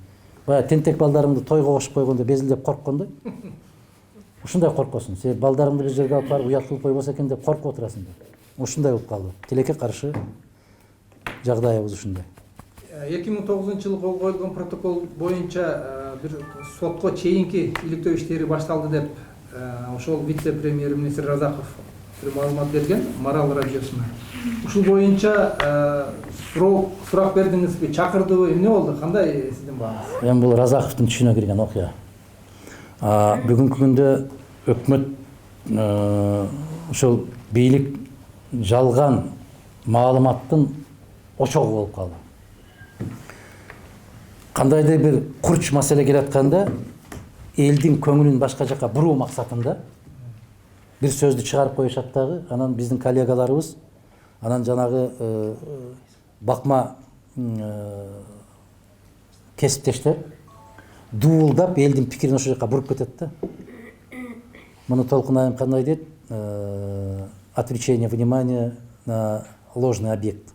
Бая тентек балдарымды тойго кошуп койгондо безилдеп корккондой. Ушундай коркосуң. Сен балдарыңды бир жерге алып барып уят кылып койбосо экен деп коркуп отурасың да. Ушундай болуп калды. Тилекке каршы жагдайыбыз ушундай. 2009-жылы кол коюлган протокол боюнча бир сотко чейинки иликтөө иштери башталды деп ошол вице-премьер-министр Разаков бир маалымат берген Марал радиосуна. Ушул боюнча сурак бердиңизби, чакырдыбы, эмне болду? Кандай сиздин бааңыз? Эми бул Разаковдун түшүнө кирген окуя. Бүгүнкү күндө өкмөт ошол бийлик жалган маалыматтын очогу болуп калды. Кандайдыр бир курч маселе келатканда элдин көңүлүн башка жака буруу максатында бир сөздү чыгарып коюшат дагы, анан биздин коллегаларыбыз, анан жанагы бакма кесиптештер дуулдап элдин пикирин ошол жака буруп кетет да. Муну Толкун айым кандай дейт? Отвлечение внимания на ложный объект.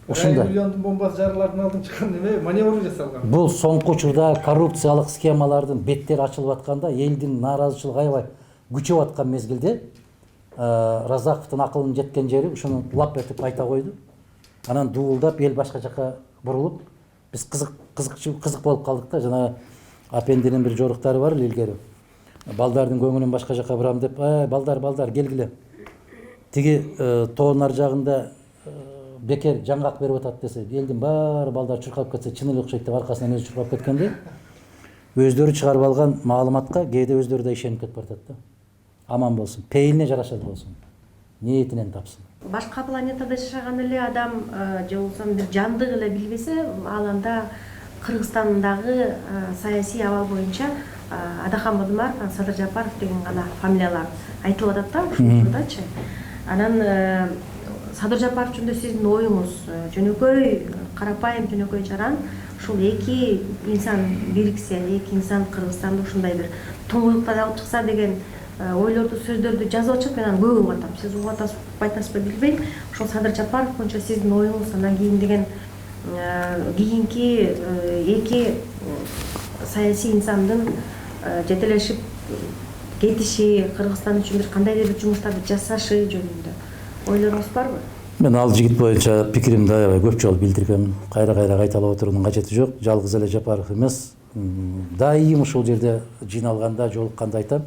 Ушундай миллиондун бомбасы жарылардын алдын чыккан неме маневр жасалган. Бул соңку учурда коррупциялык схемалардын беттери ачылып атканда, элдин нааразычылыгы аябай күчөп аткан мезгилде Разаковдун акылынын жеткен жери ушуну лап этип айта койду. Анан дуулдап эл башка жака бурулуп, биз кызык болуп калдык да. Жана апендинин бир жоруктары бар эле илгери. Балдардын көңүлүн башка жака бурам деп, балдар келгиле. Тиги тоонун ар жагында бекер жаңгак берип атат десе, элдин баары балдар чуркап кетсе, чын эле окшойт деп аркасынан өзү чуркап кеткенде, өздөрү чыгарып алган маалыматка кээде өздөрү да ишенип кетип баратат да. Аман болсун, пейилине жараша болсун, ниетинен тапсын. Башка планетада жашаган эле адам же болбосо бир жандык эле билбесе, ал анда Кыргызстандагы саясий абал боюнча Адахан Бадымаров, Садыр Жапаров деген гана фамилиялар айтылып атат да ушул учурдачы. Анан Садыр Жапаров жөнүндө сиздин оюңуз жөнөкөй, карапайым жөнөкөй жаран, ушул эки инсан бириксе, эки инсан Кыргызстанды ушундай бир туңгуюктан алып чыкса деген ойлорду, сөздөрдү жазып атышат. Мен аны көп угуп атам. Сиз угуп атасызбы, айтасызбы билбейм. Ошол Садыр Жапаров боюнча сиздин оюңуз, андан кийин деген кийинки эки саясий инсандын жетелешип кетиши, Кыргызстан үчүн бир кандайдыр бир жумуштарды жасашы жөнүндө ойлоруңуз барбы? Мен ал жигит боюнча пикиримди аябай көп жолу билдиргем. Кайра кайталап отуруунун кажети жок. Жалгыз эле Жапаров эмес, дайым ушул жерде жыйналганда, жолукканда айтам.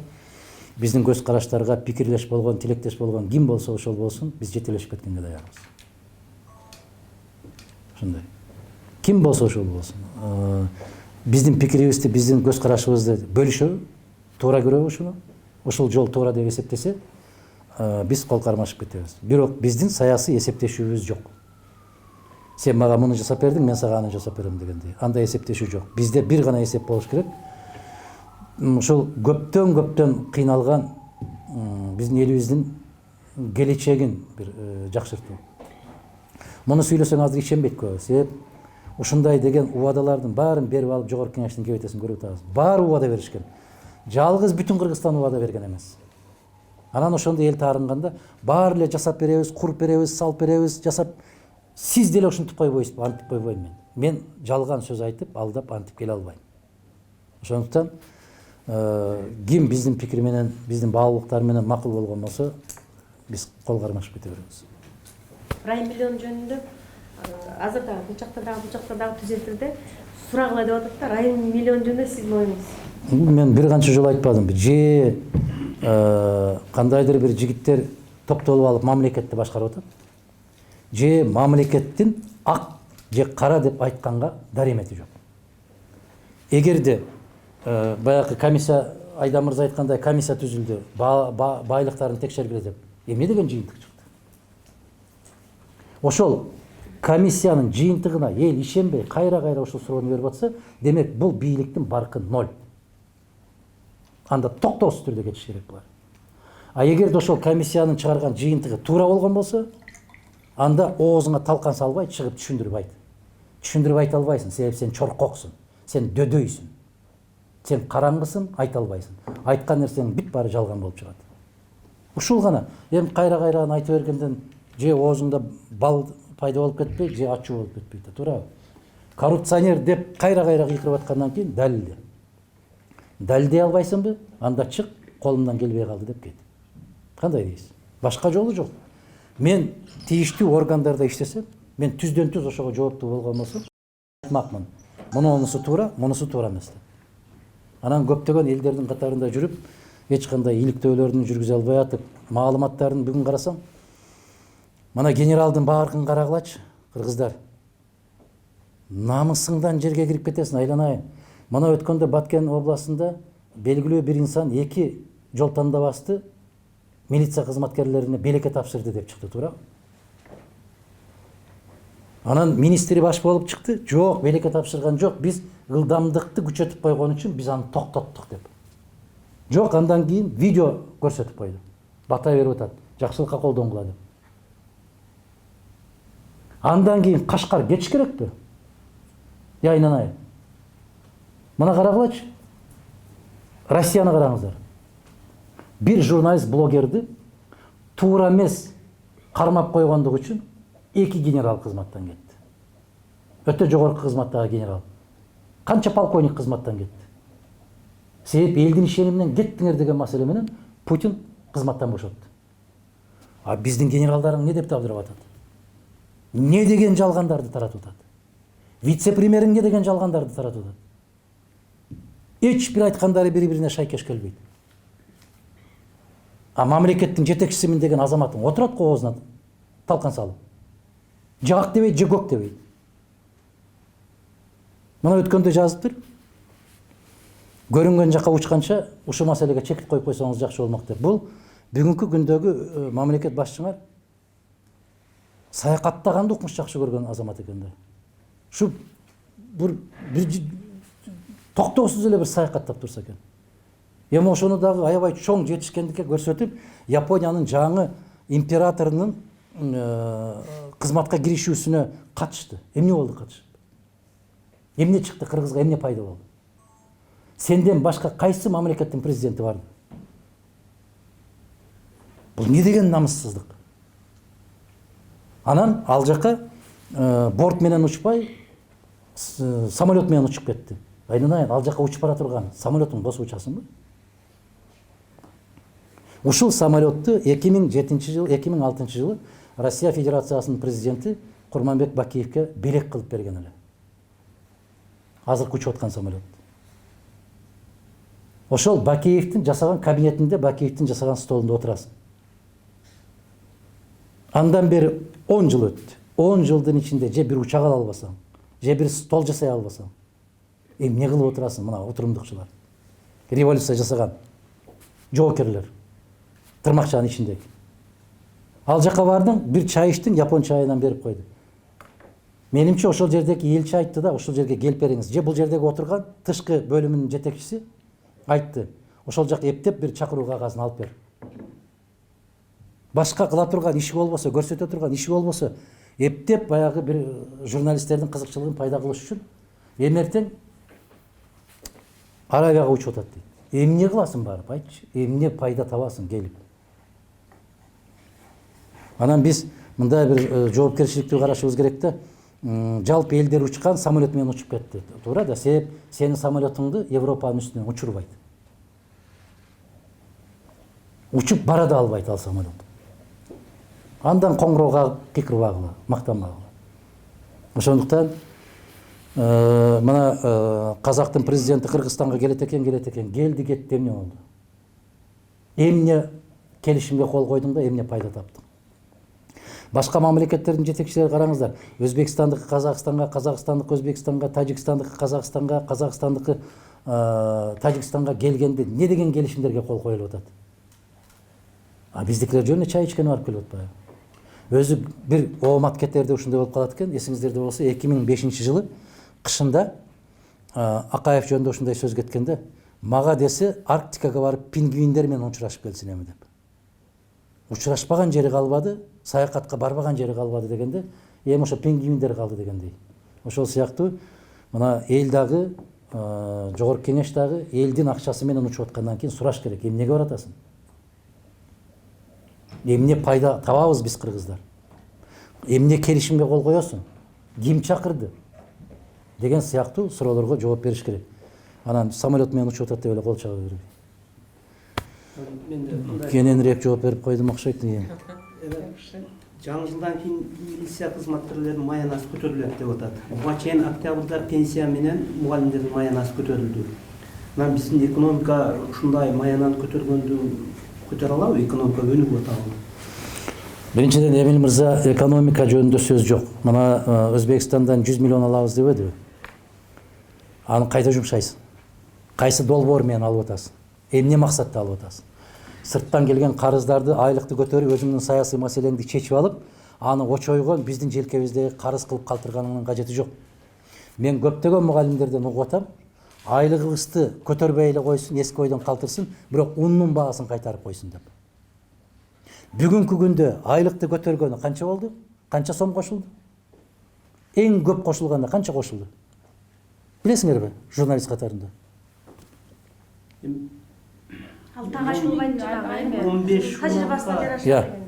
биздин көз караштарга пикирлеш болгон, тилектеш болгон ким болсо ошол болсун, биз жетелешип кеткенге даярбыз. Ушундай. Ким болсо ошол болсун. Биздин пикирибизди, биздин көз карашыбызды бөлүшөбү, туура көрөбү ушуну. Ошол жол туура деп эсептесе, биз кол кармашып кетебиз. Бирок биздин саясий эсептешүүбүз жок. Сен мага муну жасап бердиң, мен сага аны жасап берем дегендей. Андай эсептешүү жок. Бизде бир гана эсеп болуш керек. Ушул көптөн кыйналган биздин элибиздин келечегин бир жакшыртуу. Муну сүйлөсөң азыр ишенбейт көбү. Себеп ушундай деген убадалардын баарын берип алып жогорку кеңештин кебетесин көрүп атабыз. Баары убада беришкен. Жалгыз бүтүн Кыргызстан убада берген эмес. Анан ошондо эл таарынганда баары эле жасап беребиз, куруп беребиз, салып беребиз, жасап. Сиз деле ушинтип койбойсузбу? Антип койбойм мен. Мен жалган сөз айтып, алдап антип келе албайм. Ошондуктан ким биздин пикир менен, биздин баалуулуктар менен макул болгон болсо, биз кол кармашып кете беребиз. Райым миллион жөнүндө азыр дагы бул жакта дагы түзөтүлдү. Сурагыла деп атат да, райым миллион жөнүндө сиздин оюңуз? Мен бир канча жолу айтпадым. Же кандайдыр бир жигиттер топтолуп алып мамлекетти башкарып атат. Же мамлекеттин ак же кара деп айтканга даремети жок. Эгерде баягы комиссия Айдан мырза айткандай комиссия түзүлдү, байлыктарын текшергиле деп. Эмне деген жыйынтык чыкты? Ошол комиссиянын жыйынтыгына эл ишенбей, кайра ошол суроону берип атса, демек бул бийликтин баркы ноль. Анда токтоосуз түрдө кетиш керек булар. А эгерде ошол комиссиянын чыгарган жыйынтыгы туура болгон болсо, анда оозуңа талкан салбай чыгып түшүндүрүп айт. Түшүндүрүп айта албайсың, себеп сен чоркоксуң, сен дөдөйсүң. Сен караңгысың, айта албайсың. Айткан нерсең бүт баары жалган болуп чыгат. Ушул гана. Эми кайра-кайраны айтып бергенден же оозуңда бал пайда болуп кетпей, же ачуу болуп кетпейт, туурабы? Коррупционер деп кайра-кайра кыйкырып аткандан кийин далилде. Далилдей албайсыңбы? Анда чык, колумдан келбей калды деп кет. Кандай дейсиз? Башка жолу жок. Мен тийиштүү органдарда иштесем, мен түздөн түз ошого жооптуу болгон болсом, айтмакмын. Мунусу туура, мунусу туура эмес деп. Анан көптөгөн элдердин катарында жүрүп, эч кандай иликтөөлөрдүн жүргүзө албай атып, маалыматтарын бүгүн карасам, мына генералдын бааркын карагылачы, кыргыздар. Намысыңдан жерге кирип кетесиң, айланайын. Мына өткөндө Баткен областында белгилүү бир инсан 2 жол тандабасты милиция кызматкерлерине белекке тапшырды деп чыкты, туура? Анан министри баш болуп чыкты. Жок, белекке тапшырган жок. Биз ылдамдыкты күчөтүп койгон үчүн биз аны токтоттук деп. Жок, андан кийин видео көрсөтүп койду. Бата берип атат. Жакшылыкка колдонгула деп. Андан кийин Кашкар кетиш керекпи? Айнанай. Мына карагылачы. Россияны караңыздар. Бир журналист блогерди туура эмес кармап койгондугу үчүн 2 генерал кызматтан кетти. Өтө жогорку кызматтагы генерал. Канча полковник кызматтан кетти. Себеп элдин ишениминен кеттиңер деген маселе менен Путин кызматтан бошотту. А биздин генералдарың не деп табдырып атат? Не деген жалгандарды таратып атат? Вице-премьериң не деген жалгандарды таратып атат? Эч бир айткандары бири-бирине шайкеш келбейт. А мамлекеттин жетекчисимин деген азаматың отурат го оозуна талкан салып. Жак дебейт, же көк дебейт. Мына өткөндө жазыптыр. Көрүнгөн жака учканча ушул маселеге чекит коюп койсоңуз жакшы болмок деп. Бул бүгүнкү күндөгү мамлекет башчыңар саякаттаганды укмуш жакшы көргөн азамат экен да. Ушу бир токтоосуз эле бир саякаттап турса экен. Эми ошону дагы аябай чоң жетишкендикке көрсөтүп, Япониянын жаңы императорунун кызматка киришүүсүнө катышты. Эмне болду катышып? Эмне чыкты, Кыргызга эмне пайда болду? Сенден башка кайсы мамлекеттин президенти барды? Бул не деген намыссыздык? Анан ал жака борт менен учпай, самолет менен учуп кетти. Айнанайын, ал жака учуп бара турган самолетун босуп учасыңбы? Ушул самолетту 2007 жылы, 2006 жылы Россия Федерациясынын президенти Курманбек Бакиевке белек кылып берген эле. Азыркы учуп аткан самолет. Ошол Бакеевдин жасаган кабинетинде, Бакеевдин жасаган столунда отурасың. Андан бери 10 жыл өттү. 10 жылдын ичинде же бир учак ала албасаң, же бир стол жасай албасаң, эмне кылып отурасың мына отурумдукчулар? Революция жасаган жоокерлер. Тырмакчанын ичиндеги. Ал жака бардың, бир чай ичтиң, япон чайынан берип койду. Менимче ошол жердеги элчи айтты да, ошол жерге келип бериңиз. Же бул жердеги отурган тышкы бөлүмүнүн жетекчиси айтты. Ошол жака эптеп бир чакыруу кагазын алып бер. Башка кыла турган иши болбосо, көрсөтө турган иши болбосо, эптеп баягы бир журналисттердин кызыкчылыгын пайда кылыш үчүн эмертең Аравияга учуп атат дейт. Эмне кыласың барып, айтчы? Эмне пайда табасың келип? Анан биз мындай бир жоопкерчиликтүү карашыбыз керек да. Жалпы элдер учкан самолет менен учуп кетти. Туура да, себеп сенин самолетуңду Европанын үстүнөн учурбайт. Учуп бара да албайт ал самолет. Андан коңгуроо кагып кикирбагыла, мактанбагыла. Ошондуктан мына Казактын президенти Кыргызстанга келет экен, келди кетти, эмне болду? Эмне келишимге кол койдуң да, эмне пайда таптың? Башка мамлекеттердин жетекчилери караңыздар. Өзбекстандыкы Казакстанга, Казакстандык Өзбекстанга, Тажикстандыкы Казакстанга, Казакстандыкы Тажикстанга келгенде не деген келишимдерге кол коюлуп атат? А биздикилер жөнүнө чай ичкени барып келип атпайбы? Өзү бир оомат кетерде ушундай болуп калат экен. Эсиңиздерде болсо 2005 жылы кышында Акаев жөнүндө ушундай сөз кеткенде, мага десе Арктикага барып пингвиндер менен учурашып келсин эми деп. Учурашпаган жери калбады, саякатка барбаган жери калбады дегенде, эми ошо пингвиндер калды дегендей. Ошол сыяктуу мына эл дагы, жогорку кеңеш дагы элдин акчасы менен учуп аткандан кийин сураш керек, эмнеге баратасың? Эмне пайда табабыз биз кыргыздар? Эмне келишимге кол коесуң? Ким чакырды? Деген сыяктуу суроолорго жооп бериш керек. Анан самолет менен учуп атат деп эле кол чаба бербей. Кененирээк жооп берип койдум окшойт. Жаңы жылдан кийин милиция кызматкерлеринин маянасы көтөрүлөт деп атат. Буга чейин октябрда пенсия менен мугалимдердин маянасы көтөрүлдү. Мына биздин экономика ушундай маянаны көтөргөндү көтөрө алабы? Экономика өнүгүп атабы? Биринчиден Эмил мырза, экономика жөнүндө сөз жок. Мына Өзбекстандан 100 миллион алабыз дебедиби? Аны кайда жумшайсың? Кайсы долбоор менен алып атасың? Эмне максатта алып атасың? Сырттан келген карыздарды, айлыкты көтөрүп, өзүңдүн саясий маселеңди чечип алып, аны очойгон биздин желкебиздеги карыз кылып калтырганыңдын кажети жок. Мен көптөгөн мугалимдерден угуп атам, айлыгыбызды көтөрбөй эле койсун, эски ойдон калтырсын, бирок уннун баасын кайтарып койсун деп. Бүгүнкү күндө айлыкты көтөргөнү канча болду? Канча сом кошулду? Эң көп кошулганда канча кошулду? Билесиңерби, журналист катарында? Ал так ашылбайт жанагы эме. 15 тажрыйбасына жараша дегендей.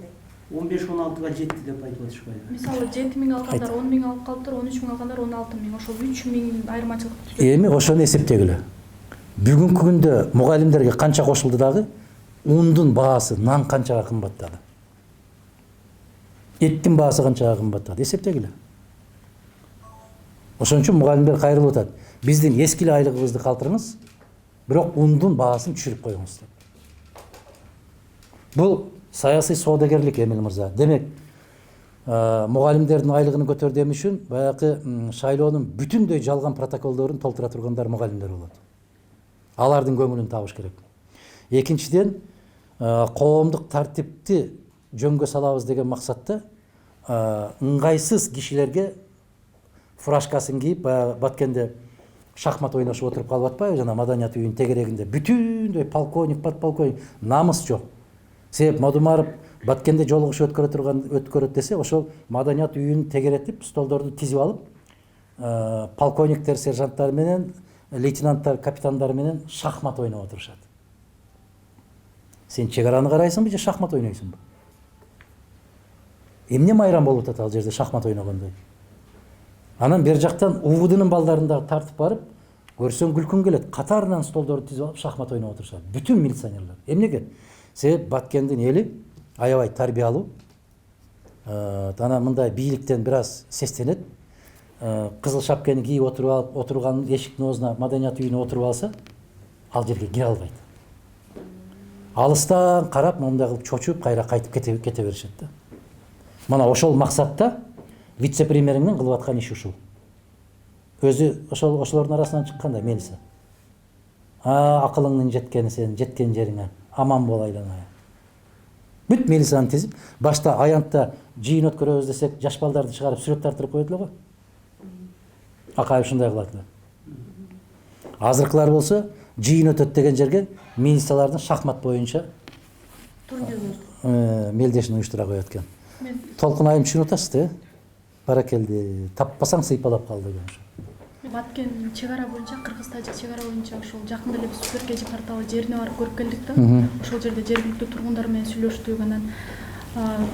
15-16га жетти деп айтып атышпайбы? Мисалы 7.000 алгандар 10.000 алып калыптыр, 13.000 алгандар 16.000. Ошол 3.000 айырмачылык түзөт. Эми ошону эсептегиле. Бүгүнкү күндө мугалимдерге канча кошулду дагы? Ундун баасы, нан канчага кымбаттады? Эттин баасы канчага кымбаттады? Эсептегиле. Ошон үчүн мугалимдер кайрылып атат. Биздин эски айлыгыбызды калтырыңыз, бирок ундун баасын түшүрүп коюңуз деп. Бул саясий соодагерлик, Эмил мырза. Демек, мугалимдердин айлыгын көтөрдөм үчүн баягы шайлоонун бүтүндөй жалган протоколдорун толтура тургандар мугалимдер болот. Алардын көңүлүн табыш керек. Экинчиден, коомдук тартипти жөнгө салабыз деген максатта ыңгайсыз кишилерге фуражкасын кийип, баткенде шахмат ойношуп отуруп калып атпайбы, жана маданият үйүнүн тегерегинде бүтүндөй полковник, подполковник, намыс жок. Себеп Мадумаров баткенде жолугуш өткөрөт десе, ошол маданият үйүн тегеретип, столдорду тизип алып, полковниктер, сержанттар менен, лейтенанттар, капитандар менен шахмат ойноп отурушат. Сен чек араны карайсыңбы же шахмат ойнойсуңбу? Эмне майрам болуп атат ал жерде шахмат ойногондой? Анан бер жактан УВДнын балдарын дагы тартып барып, көрсөң күлкүң келет. Катарынан столдорду тизип алып шахмат ойноп отурушат. Бүтүн милиционерлер. Эмнеге? Себеп Баткендин эли аябай тарбиялуу. Анан мындай бийликтен бир аз сестенет. Кызыл шапкени кийип отурган эшиктин оозуна, маданият үйүнө отуруп алса, ал жерге кире албайт. Алыстан карап мындай кылып чочуп кайра кайтып кете беришет да. Мына ошол максатта вице-премьериңдин кылып аткан иши ушул. Өзү ошолордун арасынан чыкканда Мелиса. Акылыңдын жеткени сен, жеткен жериңе, аман бол айланайын. Бүт Мелисаны тизип, башта аянтта жыйын өткөрөбүз десек, жаш балдарды чыгарып сүрөт тартырып коет эле го. Акаев ушундай кылат эле. Азыркылар болсо, жыйын өтөт деген жерге милициялардын шахмат боюнча мелдешин уюштура коет экен. Толкун айым түшүнүп атасыз да? Баракелди, таппасаң сыйпалап калды деген ошо. Баткен чек ара боюнча, Кыргыз-Тажик чек ара боюнча ошол жакында эле биз Суперкежи порталы жерине барып көрүп келдик да. Ошол жерде жергиликтүү тургундар менен сүйлөштүк. Анан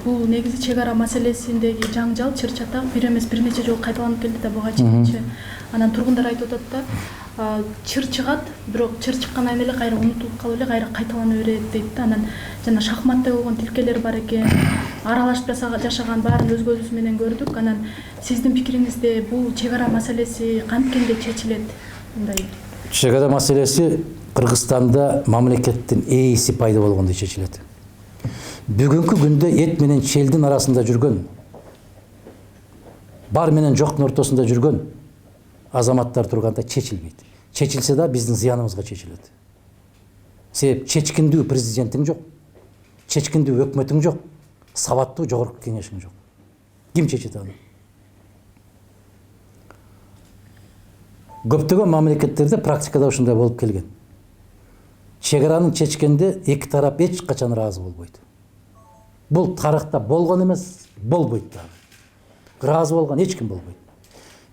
бул негизи чек ара маселесиндеги жаңжал, чыр-чатак бир эмес бир нече жолу кайталанып келди да буга чейинчи. Анан тургундар айтып атат да, чыр чыгат, бирок чыр чыккандан эле кайра унутулуп калып эле кайра кайталана берет дейт да. Анан жана шахматта болгон тилкелер бар экен. Аралашып жашаган баарын өз көзүбүз менен көрдүк. Анан сиздин пикириңизде бул чек ара маселеси канткен чечилет? Мындай чек ара маселеси Кыргызстанда мамлекеттин ээси пайда болгондо чечилет. Бүгүнкү күндө эт менен челдин арасында жүргөн, бар менен жоктун ортосунда жүргөн азаматтар турганда чечилбейт. Чечилсе да биздин зыяныбызга чечилет. Себеп чечкиндүү президентиң жок, чечкиндүү өкмөтүң жок, сабаттуу жогорку кеңешиң жок. Ким чечет аны? Көптөгөн мамлекеттерде практикада ушундай болуп келген. Чек аранын чечкенде эки тарап эч качан ыраазы болбойт. Бул тарыхта болгон эмес, болбойт дагы. Ыраазы болгон эч ким болбойт.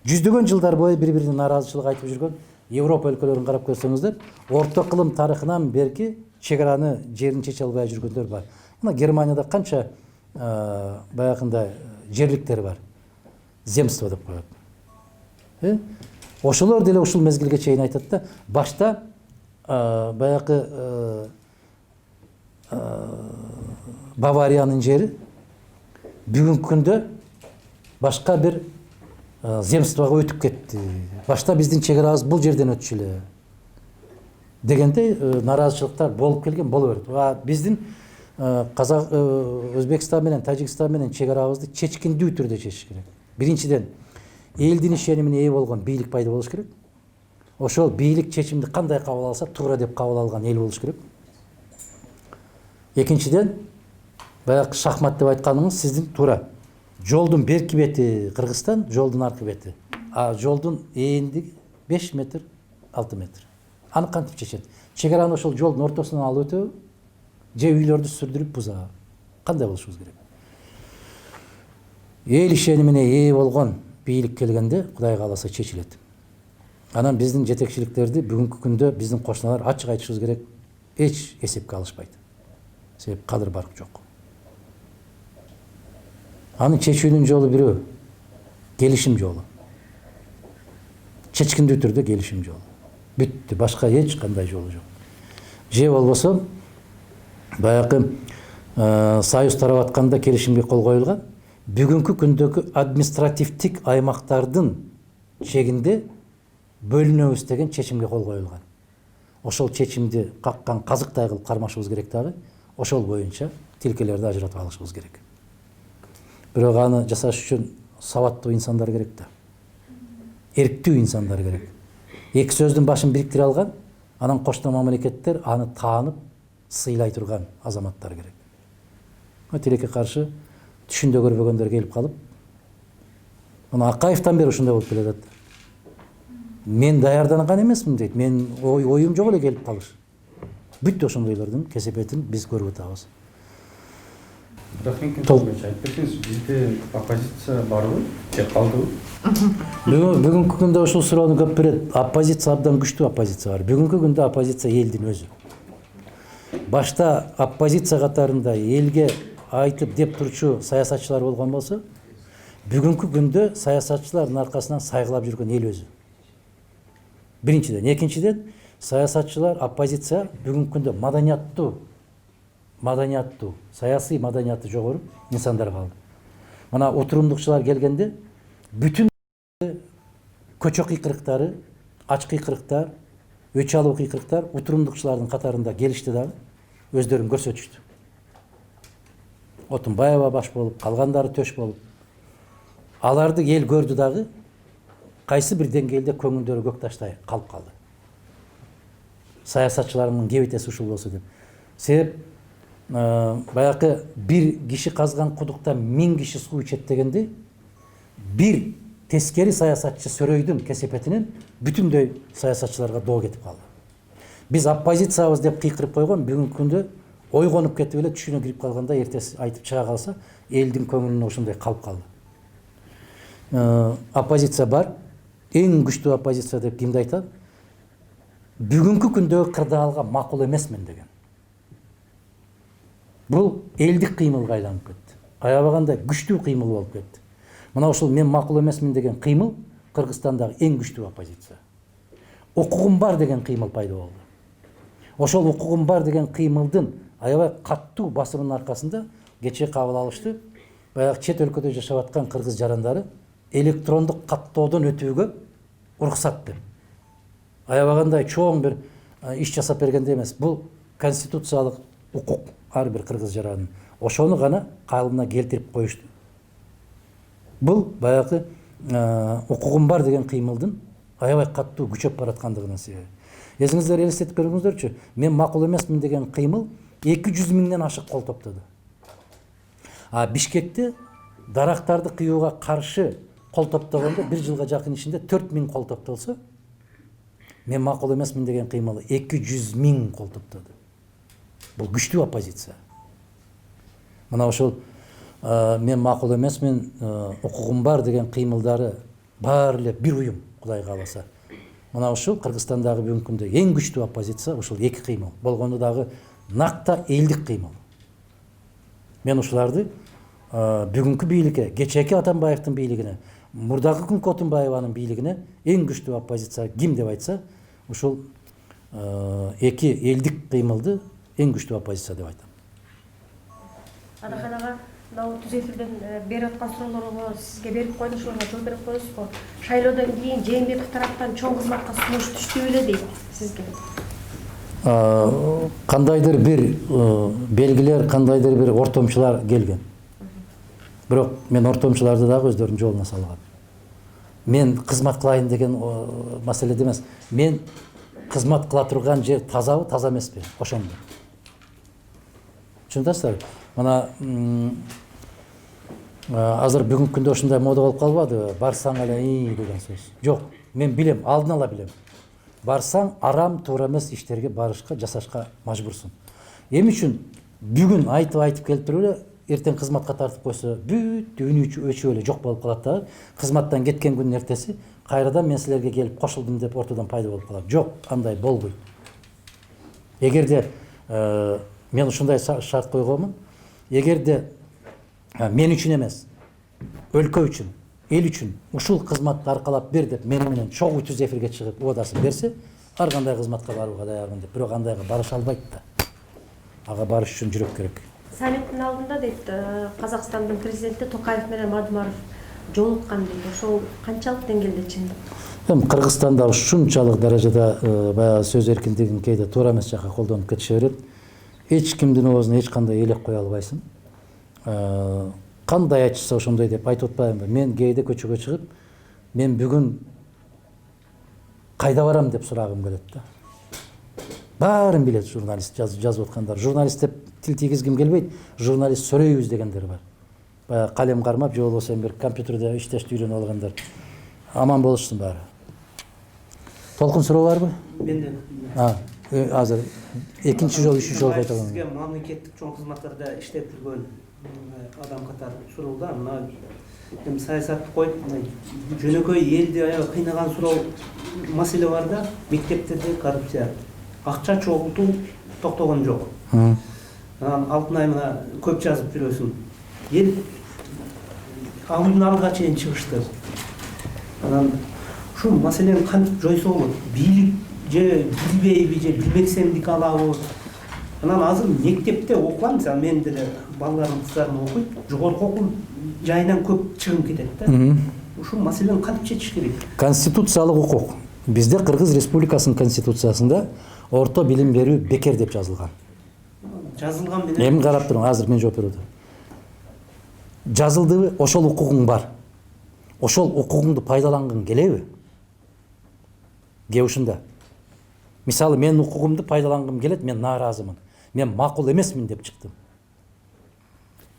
Жүздөгөн жылдар бою бири-биринин нааразычылык айтып жүргөн Европа өлкөлөрүн карап көрсөңүздөр, орто кылым тарыхынан берки чек араны жерин чече албай жүргөндөр бар. Мына Германияда канча баягындай жерликтер бар. Земство деп коет. Ошолор деле ушул мезгилге чейин айтат да, башта баягы Бавариянын жери бүгүнкү күндө башка бир земствого өтүп кетти. Башта биздин чек арабыз бул жерден өтчү эле дегендей нааразычылыктар болуп келген, боло берет. Биздин Казак, Өзбекстан менен Тажикстан менен чек арабызды чечкиндүү түрдө чечиш керек. Биринчиден, элдин ишенимине ээ болгон бийлик пайда болуш керек. Ошол бийлик чечимди кандай кабыл алса, туура деп кабыл алган эл болуш керек. Экинчиден, баягы шахмат деп айтканыңыз сиздин туура. Жолдун берки бети Кыргызстан, жолдун аркы бети. Жолдун ээндиги 5 метр, 6 метр. Аны кантип чечет? Чек араны ошол жолдун ортосунан алып өтөбү? Же үйлөрдү сүрдүрүп бузабы? Кандай болушубуз керек? Эл ишенимине ээ болгон бийлик келгенде Кудай кааласа чечилет. Анан биздин жетекчиликтерди бүгүнкү күндө биздин кошуналар ачык айтышыбыз керек, эч эсепке алышпайт. Себеп кадыр барк жок. Анын чечүүнүн жолу бирөө, келишим жолу. Чечкиндүү түрдө келишим жолу. Бүттү, башка эч кандай жолу жок. Же болбосо баягы союз тарап атканда келишимге кол коюлган, бүгүнкү күндөгү административдик аймактардын чегинде бөлүнөбүз деген чечимге кол коюлган. Ошол чечимди каккан казыктай кылып кармашыбыз керек дагы, ошол боюнча тилкелерди ажыратып алышыбыз керек. Бирок аны жасаш үчүн сабаттуу инсандар керек да. Эрктүү инсандар керек. Эки сөздүн башын бириктире алган, анан кошуна мамлекеттер аны таанып, сыйлай турган азаматтар керек. Тилекке каршы түшүндө көрбөгөндөр келип калып, мына Акаевтан бери ушундай болуп келатат. Мен даярданган эмесмин дейт. Мен оюм жок эле келип калыш. Бүт ошондойлордун кесепетин биз көрүп атабыз. Айтып берсеңиз, бизде оппозиция барбы? Же калдыбы? Бүгүнкү күндө ушул суроону көп берет. Оппозиция абдан күчтүү оппозиция бар. Бүгүнкү күндө оппозиция элдин өзү. Башта оппозиция катарында элге айтып деп турчу саясатчылар болгон болсо, бүгүнкү күндө саясатчылардын аркасынан сайгылап жүргөн эл өзү. Биринчиден, экинчиден, саясатчылар, оппозиция бүгүнкү күндө маданияттуу, саясий маданияты жогору инсандар калды. Мына отурумдукчулар келгенде бүтүн көчө кыйкырыктары, ач кыйкырыктар, өч алуу кыйкырыктар утурумдукчулардын катарында келишти дагы, өздөрүн көрсөтүштү. Отунбаева баш болуп, калгандары төш болуп. Аларды эл көрдү дагы, кайсы бир деңгээлде көңүлдөрү көк таштай калып калды. Саясатчылардын кебетеси ушул болсо деп. Себеп баягы бир киши казган кудукта 1000 киши суу ичет дегенди, бир тескери саясатчы Сөрөйдүн кесепетинен бүтүндөй саясатчыларга доо кетип калды. Биз оппозициябыз деп кыйкырып койгон, бүгүнкү күндө ойгонуп кетип эле түшүнө кирип калганда, эртеси айтып чыга калса, элдин көңүлүнө ошондой калып калды. Оппозиция бар, эң күчтүү оппозиция деп кимди айтат? Бүгүнкү күндөгү кырдаалга макул эмесмин деген. Бул элдик кыймылга айланып кетти. Аябагандай күчтүү кыймыл болуп кетти. Мына ушул мен макул эмесмин деген кыймыл Кыргызстандагы эң күчтүү оппозиция. Укугум бар деген кыймыл пайда болду. Ошол укугум бар деген кыймылдын аябай каттуу басымынын аркасында кечээ кабыл алышты. Баягы чет өлкөдө жашап аткан кыргыз жарандары электрондук каттоодон өтүүгө уруксат деп. Аябагандай чоң бир иш жасап бергенде эмес. Бул конституциялык укук ар бир кыргыз жаранын. Ошону гана калыбына келтирип коюшту. Бул баягы укугум бар деген кыймылдын аябай каттуу күчөп бараткандыгынын себеби. Эсиңиздер элестетип көрүңүздөрчү, мен макул эмесмин деген кыймыл 200 миңден ашык кол топтоду. Бишкекте дарактарды кыюуга каршы кол топтогондо бир жылга жакын ичинде 4000 кол топтолсо, мен макул эмесмин деген кыймылы 200 миң кол топтоду. Бул күчтүү оппозиция. Мына ошол мен макул эмесмин, укугум бар деген кыймылдары баары эле бир уюм, Кудай кааласа. Мына ушул Кыргызстандагы бүгүнкү күндө эң күчтүү оппозиция ушул эки кыймыл. Болгону дагы накта элдик кыймыл. Мен ушуларды бүгүнкү бийликке, кечээки Атамбаевдин бийлигине, мурдагы күнкү Отунбаеванын бийлигине эң күчтүү оппозиция ким деп айтса, ушул эки элдик кыймылды эң күчтүү оппозиция деп айтам. Адаханага мына түз эфирден берип аткан суроолорго сизге берип койдум, ошолорго жооп берип коесузбу? Шайлоодон кийин Жээнбеков тараптан чоң кызматка сунуш түштү беле дейт сизге. Кандайдыр бир белгилер, кандайдыр бир ортомчулар келген. Бирок мен ортомчуларды дагы өздөрүнүн жолуна салгам. Мен кызмат кылайын деген маселеде эмес. Мен кызмат кыла турган жер тазабы, таза эмеспи? Ошондо. Түшүнөсүзбү? Мына азыр бүгүнкү күндө ушундай мода болуп калбадыбы? Барсаң эле деген сөз. Жок, мен билем, алдын ала билем. Барсаң арам, туура эмес иштерге барышка, жасашка мажбурсуң. Эми үчүн бүгүн айтып келип туруп эле эртең кызматка тартып койсо, бүт үнү өчүп эле жок болуп калат да. Кызматтан кеткен күнүн эртеси кайрадан мен силерге келип кошулдум деп ортодон пайда болуп калат. Жок, андай болбойт. Эгерде мен ушундай шарт койгонмун, эгерде мен үчүн эмес, өлкө үчүн, эл үчүн ушул кызматты аркалап бер деп мени менен чогуу түз эфирге чыгып убадасын берсе, ар кандай кызматка барууга даярмын деп. Бирок андайга барыша албайт да. Ага барыш үчүн жүрөк керек. Саммиттин алдында дейт, Казакстандын президенти Токаев менен Мадумаров жолуккан дейт. Ошол канчалык деңгээлде чындык? Эми Кыргызстанда ушунчалык даражада баягы сөз эркиндигин кээде туура эмес жака колдонуп кетише берет. Эч кимдин оозуна эч кандай элек кое албайсың. Кандай айтышса ошондой деп айтып атпаймынбы? Мен кээде көчөгө чыгып, мен бүгүн кайда барам деп сурагым келет да. Баарын билет журналист жазып аткандар. Журналист деп тил тийгизгим келбейт. Журналист сөрөйбүз дегендер бар. Баягы калем кармап, же болбосо бир компьютерде иштешти үйрөнүп алгандар. Аман болушсун баары. Толкун суроо барбы? Менде. Азыр экинчи жолу, үчүнчү жолу кайталам. Сизге мамлекеттик чоң кызматтарда иштеп жүргөн адам катары суроолда, мына эми саясатты коюп, жөнөкөй элди аябай кыйнаган суроо маселе бар да, мектептерде коррупция. Акча чогултуу токтогон жок. Алтынай мына көп жазып жүрөсүң. Эл алдын алга чейин чыгышты. Анан ушул маселени кантип жойсо болот? Бийлик же билбейби же билбексемдик алабы? Анан азыр мектепте окуган, мен деле балдарым, кыздарым окуйт, жогорку окуу жайынан көп чыгым кетет да. Ушул маселени кантип чечиш керек? Конституциялык укук. Бизде Кыргыз Республикасынын конституциясында орто билим берүү бекер деп жазылган. Жазылган менен Эми карап туруң, азыр мен жооп берип атам. Жазылдыбы, ошол укугуң бар. Ошол укугуңду пайдалангың келеби? Ге ушунда. Мисалы, мен укугумду пайдалангым келет, мен нааразымын. Мен макул эмесмин деп чыктым.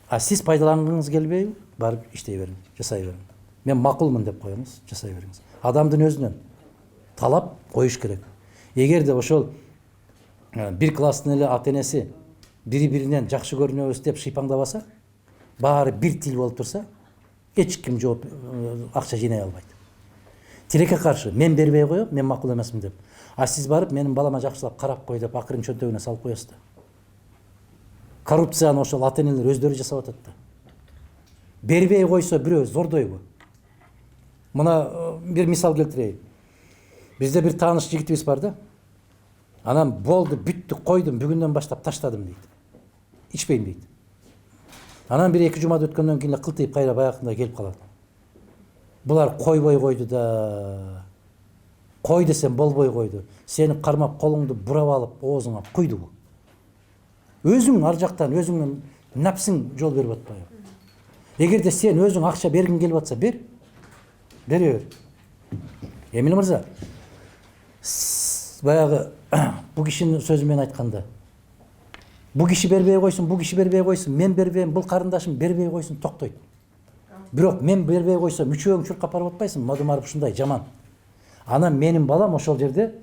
А сиз пайдалангыңыз келбейби? Барып иштей бериң, жасай бериң. Мен макулмун деп коюңуз, жасай бериңиз. Адамдын өзүнөн талап коюш керек. Эгерде ошол бир класстын эле ата энеси бири-биринен жакшы көрүнөбүз деп шыйпаңдабаса, баары бир тил болуп турса, эч ким жооп акча жыйнай албайт. Тилекке каршы мен бербей коем, мен макул эмесмин деп. А сиз барып менин балама жакшылап карап кой деп акырын чөнтөгүнө салып коесуз да. Коррупцияны ошол ата энелер өздөрү жасап атат да. Бербей койсо бирөө зордойбу. Мына бир мисал келтирейин. Бизде бир тааныш жигитибиз бар да. Анан болду, бүттү, койдум, бүгүндөн баштап таштадым дейт. Ичпейм дейт. Анан бир 2 жумада өткөндөн кийин эле кылтыйып кайра баягындай келип калат. Булар койбой койду да. Кой десем болбой койду. Сени кармап колуңду бурап алып, оозуңа куйду бу. Өзүң ар жактан өзүңнүн напсың жол берип атпайбы? Эгерде сен өзүң акча бергиң келип атса, бере бер. Эмил мырза, баягы бу кишинин сөзү менен айтканда, бу киши бербей койсун, бу киши бербей койсун, мен бербейм, бул карындашым бербей койсун, токтойт. Бирок мен бербей койсом, үчөөң чуркап барып атпайсың, мадымар ушундай жаман. Анан менин балам ошол жерде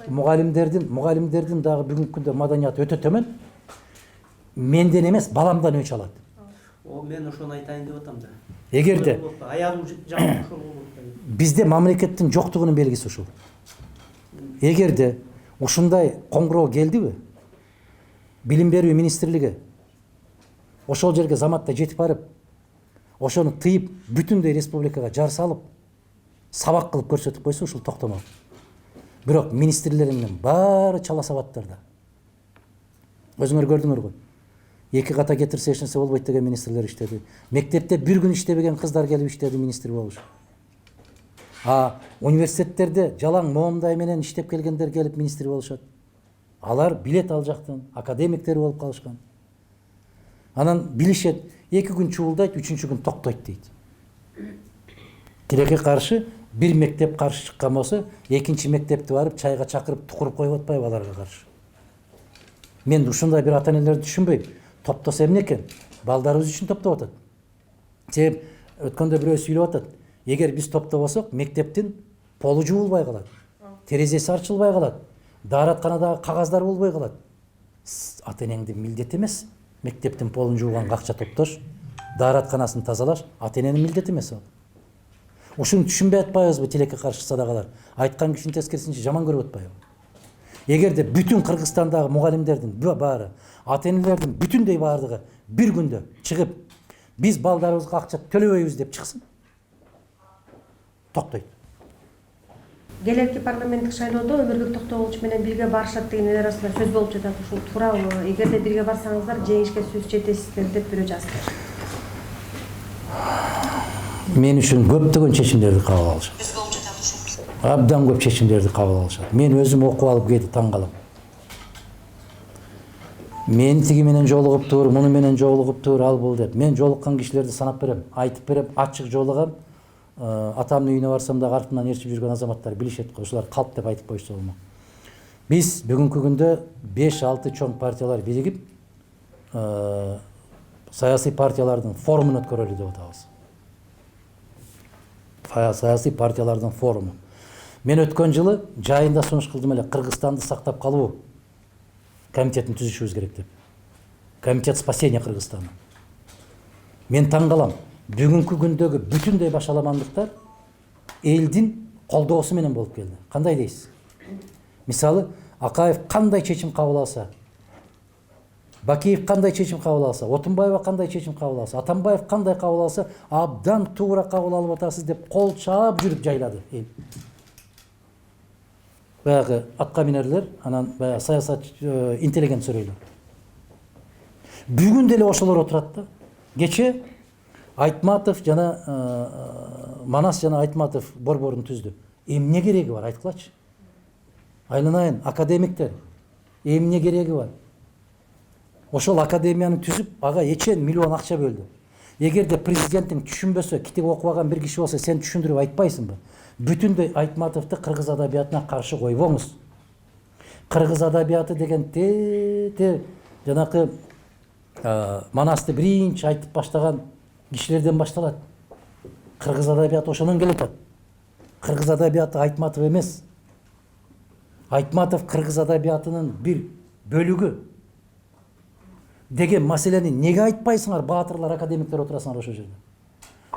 мугалимдердин дагы бүгүнкү күндө маданияты өтө төмөн. Менден эмес, баламдан өч алат. Мен ошону айтайын деп атам да. Эгерде аягым жаман ошол бизде мамлекеттин жоктугунун белгиси ушул. Эгерде ушундай коңгуроо келдиби, билим берүү министрлиги ошол жерге заматта жетип барып, ошону тыйып, бүтүндөй республикага жар салып, сабак кылып көрсөтүп койсо, ушул токтомок. Бирок министрлериңдин баары чала сабаттарда. Өзүңөр көрдүңөр го. 2 ката кетирсе эч нерсе болбойт деген министрлер иштеди. Мектепте бир күн иштебеген кыздар келип иштеди, министр болуш. Университеттерде жалаң моомдай менен иштеп келгендер келип министр болушат. Алар билет ал жактан, академиктер болуп калышкан. Анан билишет, 2 күн чуулдайт, 3-чү күн токтойт дейт. Тилекке каршы бир мектеп каршы чыккан болсо, 2-чи мектепти барып чайга чакырып тукуруп коюп атпайбы аларга каршы. Мен ушундай бир ата энелерди түшүнбөйм. Топтоса эмне экен? Балдарыбыз үчүн топтоп атат. Себеп өткөндө бирөө сүйлөп атат. Эгер биз топтобосок, мектептин полу жуулбай калат. Терезеси ачылбай калат. Дааратканадагы кагаздар болбой калат. Ата энеңдин милдети эмес. Мектептин полун жууганга акча топтош, дааратканасын тазалаш ата эненин милдети эмес ал. Ушуну түшүнбөй атпайбызбы тилекке каршы садакалар? Айткан кишинин тескерисинче жаман көрүп атпайбы? Эгерде бүтүн Кыргызстандагы мугалимдердин баары, ата энелердин бүтүндөй баардыгы бир күндө чыгып, биз балдарыбызга акча төлөбөйбүз деп чыксын, токтойт. Келерки парламенттик шайлоодо Өмүрбек Токтогулович менен бирге барышат дегендер арасында сөз болуп жатат. Ушул туурабы? Эгерде бирге барсаңыздар, жеңишке сөз жетесиздер деп бирөө жазды. Мен үчүн көптөгөн чечимдерди кабыл алышат. Абдан көп чечимдерди кабыл алышат. Мен өзүм окуп алып кээде таң калам. Мен тиги менен жолугуптур, муну менен жолугуптур, ал бул деп. Мен жолуккан кишилерди санап берем, айтып берем, ачык жолугам. Атамдын үйүнө барсам да артымдан ээрчип жүргөн азаматтар билишет го, ушулар калп деп айтып койсо болмок. Биз бүгүнкү күндө 5-6 чоң партиялар биригип, саясий партиялардын форумун өткөрөлү деп атабыз. Саясий партиялардын форуму. Мен өткөн жылы жайында сунуш кылдым эле, Кыргызстанды сактап калуу комитетин түзүшүбүз керек деп. Комитет спасения Кыргызстана. Мен таң калам. Бүгүнкү күндөгү бүтүндөй башаламандыктар элдин колдоосу менен болуп келди. Кандай дейсиз? Мисалы, Акаев кандай чечим кабыл алса, Бакиев кандай чечим кабыл алса, Отунбаева кандай чечим кабыл алса, Атамбаев кандай кабыл алса, абдан туура кабыл алып атасыз деп кол чаап жүрүп жайлады эл. Баягы атка минерлер, анан баягы саясат интеллигент сөйлөйлөр. Бүгүн деле ошолор отурат да. Кече Айтматов жана Манас жана Айтматов борборун түздү. Эмне кереги бар айткылачы? Айланайын, академиктер. Эмне кереги бар? Ошол академияны түзүп, ага эчен миллион акча бөлдү. Эгерде президенттин түшүнбөсө, китеп окубаган бир киши болсо, сен түшүндүрүп айтпайсыңбы? Бүтүндөй Айтматовду кыргыз адабиятына каршы койбоңуз. Кыргыз адабияты деген жанакы Манасты биринчи айтып баштаган кишилерден башталат. Кыргыз адабияты ошонун келатат. Кыргыз адабияты Айтматов эмес. Айтматов кыргыз адабиятынын бир бөлүгү деген маселени неге айтпайсыңар, баатырлар, академиктер отурасыңар ошол жерде?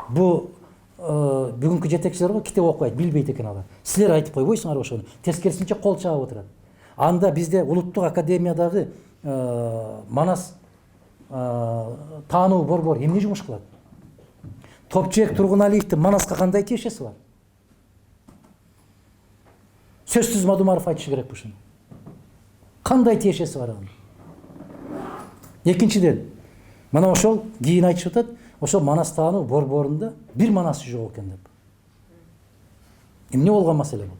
Бу бүгүнкү жетекчилер го китеп окубайт, билбейт экен алар. Силер айтып койбойсуңар ошону. Тескерисинче кол чаап отурат. Анда бизде улуттук академиядагы Манас таануу борбор эмне жумуш кылат? Топчуек Тургуналиевдин Манаска кандай тиешеси бар? Сөзсүз Мадумаров айтышы керек ушуну. Кандай тиешеси бар анын? Экинчиден, мына ошол кийин айтышып атат, ошол Манас таануу борборунда бир Манасы жок экен деп. Эмне болгон маселе бул?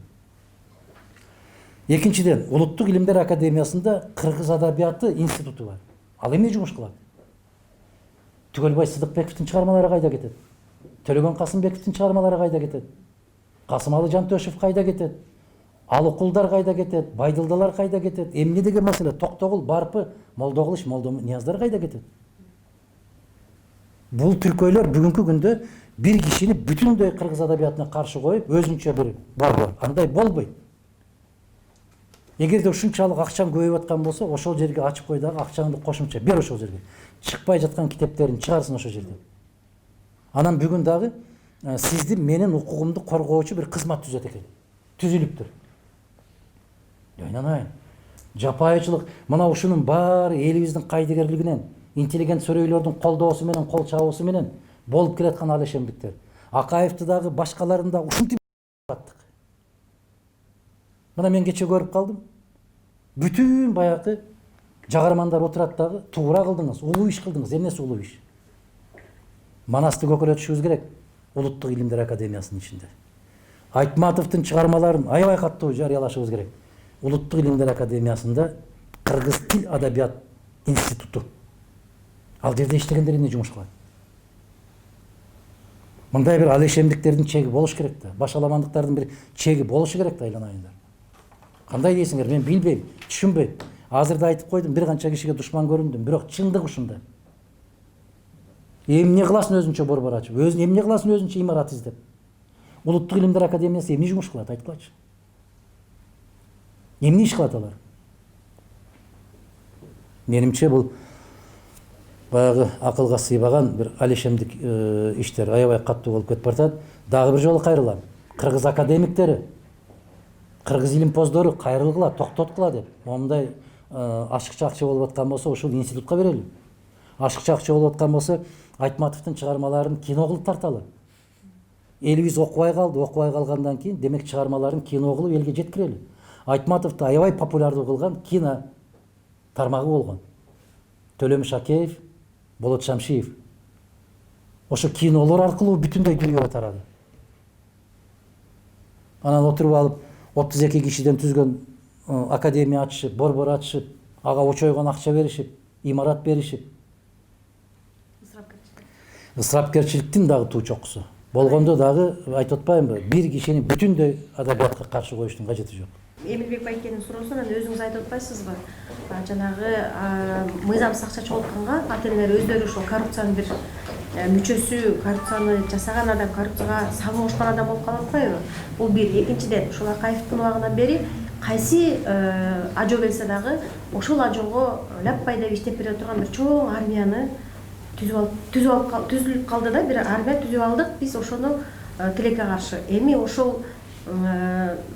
Экинчиден, Улуттук илимдер академиясында кыргыз адабияты институту бар. Ал эмне жумуш кылат? Түгөлбай Сыдыкбековдун чыгармалары кайда кетет? Төлөгөн Касымбековдун чыгармалары кайда кетет? Касымалы Жантөшев кайда кетет? Алыкулдар кайда кетет? Байдылдалар кайда кетет? Эмне деген маселе? Токтогул, Барпы, Молдоголуш, Молдоняздар кайда кетет? Бул түркөйлөр бүгүнкү күндө бир кишини бүтүндөй кыргыз адабиятына каршы коюп, өзүнчө бир борбор. Андай болбойт. Эгерде ушунчалык акчаң көбөйүп аткан болсо, ошол жерге ачып кой дагы, акчаңды кошумча бер ошол жерге. Чыкпай жаткан китептерин чыгарсын ошол жерде. Анан бүгүн дагы сиздин менин укугумду коргоочу бир кызмат түзөт экен. Түзүлүптүр. Айнанайын. Жапайычылык, мына ушунун баары элибиздин кайдыгерлигинен, интеллигент сөрөйлөрдүн колдоосу менен, кол чабуусу менен болуп келаткан алешемдиктер. Акаевди дагы башкаларын да ушинтип аттык. Мына мен кече көрүп калдым. Бүтүн баягы жагармандар отурат дагы, туура кылдыңыз, улуу иш кылдыңыз. Эмнеси улуу иш? Манасты көкөлөтүшүбүз керек Улуттук илимдер академиясынын ичинде. Айтматовдун чыгармаларын аябай каттуу жарыялашыбыз керек. Улуттук илимдер академиясында кыргыз тил адабият институту. Ал жерде иштегендер эмне жумуш кылат? Мындай бир алешемдиктердин чеги болуш керек да. Башаламандыктардын бир чеги болушу керек да, айланайындар. Кандай дейсиңер? Мен билбейм, түшүнбөйм. Азыр да айтып койдум, бир канча кишиге душман көрүндүм, бирок чындык ушунда. Эмне кыласың өзүнчө борбор ачып, эмне кыласың өзүнчө имарат издеп? Улуттук илимдер академиясы эмне жумуш кылат, айткылачы? Эмне иш кылат алар? Менимче бул баягы акылга сыйбаган бир алешемдик иштер аябай каттуу болуп кетип баратат. Дагы бир жолу кайрылам. Кыргыз академиктери, кыргыз илимпоздору кайрылгыла, токтоткула деп. Момундай ашыкча акча болуп аткан болсо, ушул институтка берели. Ашыкча акча болуп аткан болсо, Айтматовдун чыгармаларын кино кылып тарталы. Элибиз окубай калды, окубай калгандан кийин демек чыгармаларын кино кылып элге жеткирели. Айтматовду аябай популярдуу кылган кино тармагы болгон. Төлөмүш Акеев, Болот Шамшиев. Ошо кинолор аркылуу бүтүндөй дүйнөгө тарады. Анан отуруп алып 32 кишиден түзгөн академия ачышып, борбор ачышып, ага очойгон акча беришип, имарат беришип. Ысырапкерчиликтин дагы туу чокусу. Болгондо дагы айтып атпаймынбы? Бир кишини бүтүндөй адабиятка каршы коюштун кажети жок. Эмилбек байкенин суроосун өзүңүз айтып атпайсызбы? Жанагы мыйзамсыз акча чогултканга ата-энелер өздөрү ошол коррупциянын бир мүчөсү, коррупцияны жасаган адам, коррупцияга сабын кошкон адам болуп калып атпайбы? Бул бир. Экинчиден, ушул Акаевдин убагынан бери кайсы ажо келсе дагы ошол ажого ляппай деп иштеп бере турган бир чоң армияны түзүлүп калды да, бир армия түзүп алдык биз ошону тилекке каршы. Эми ошол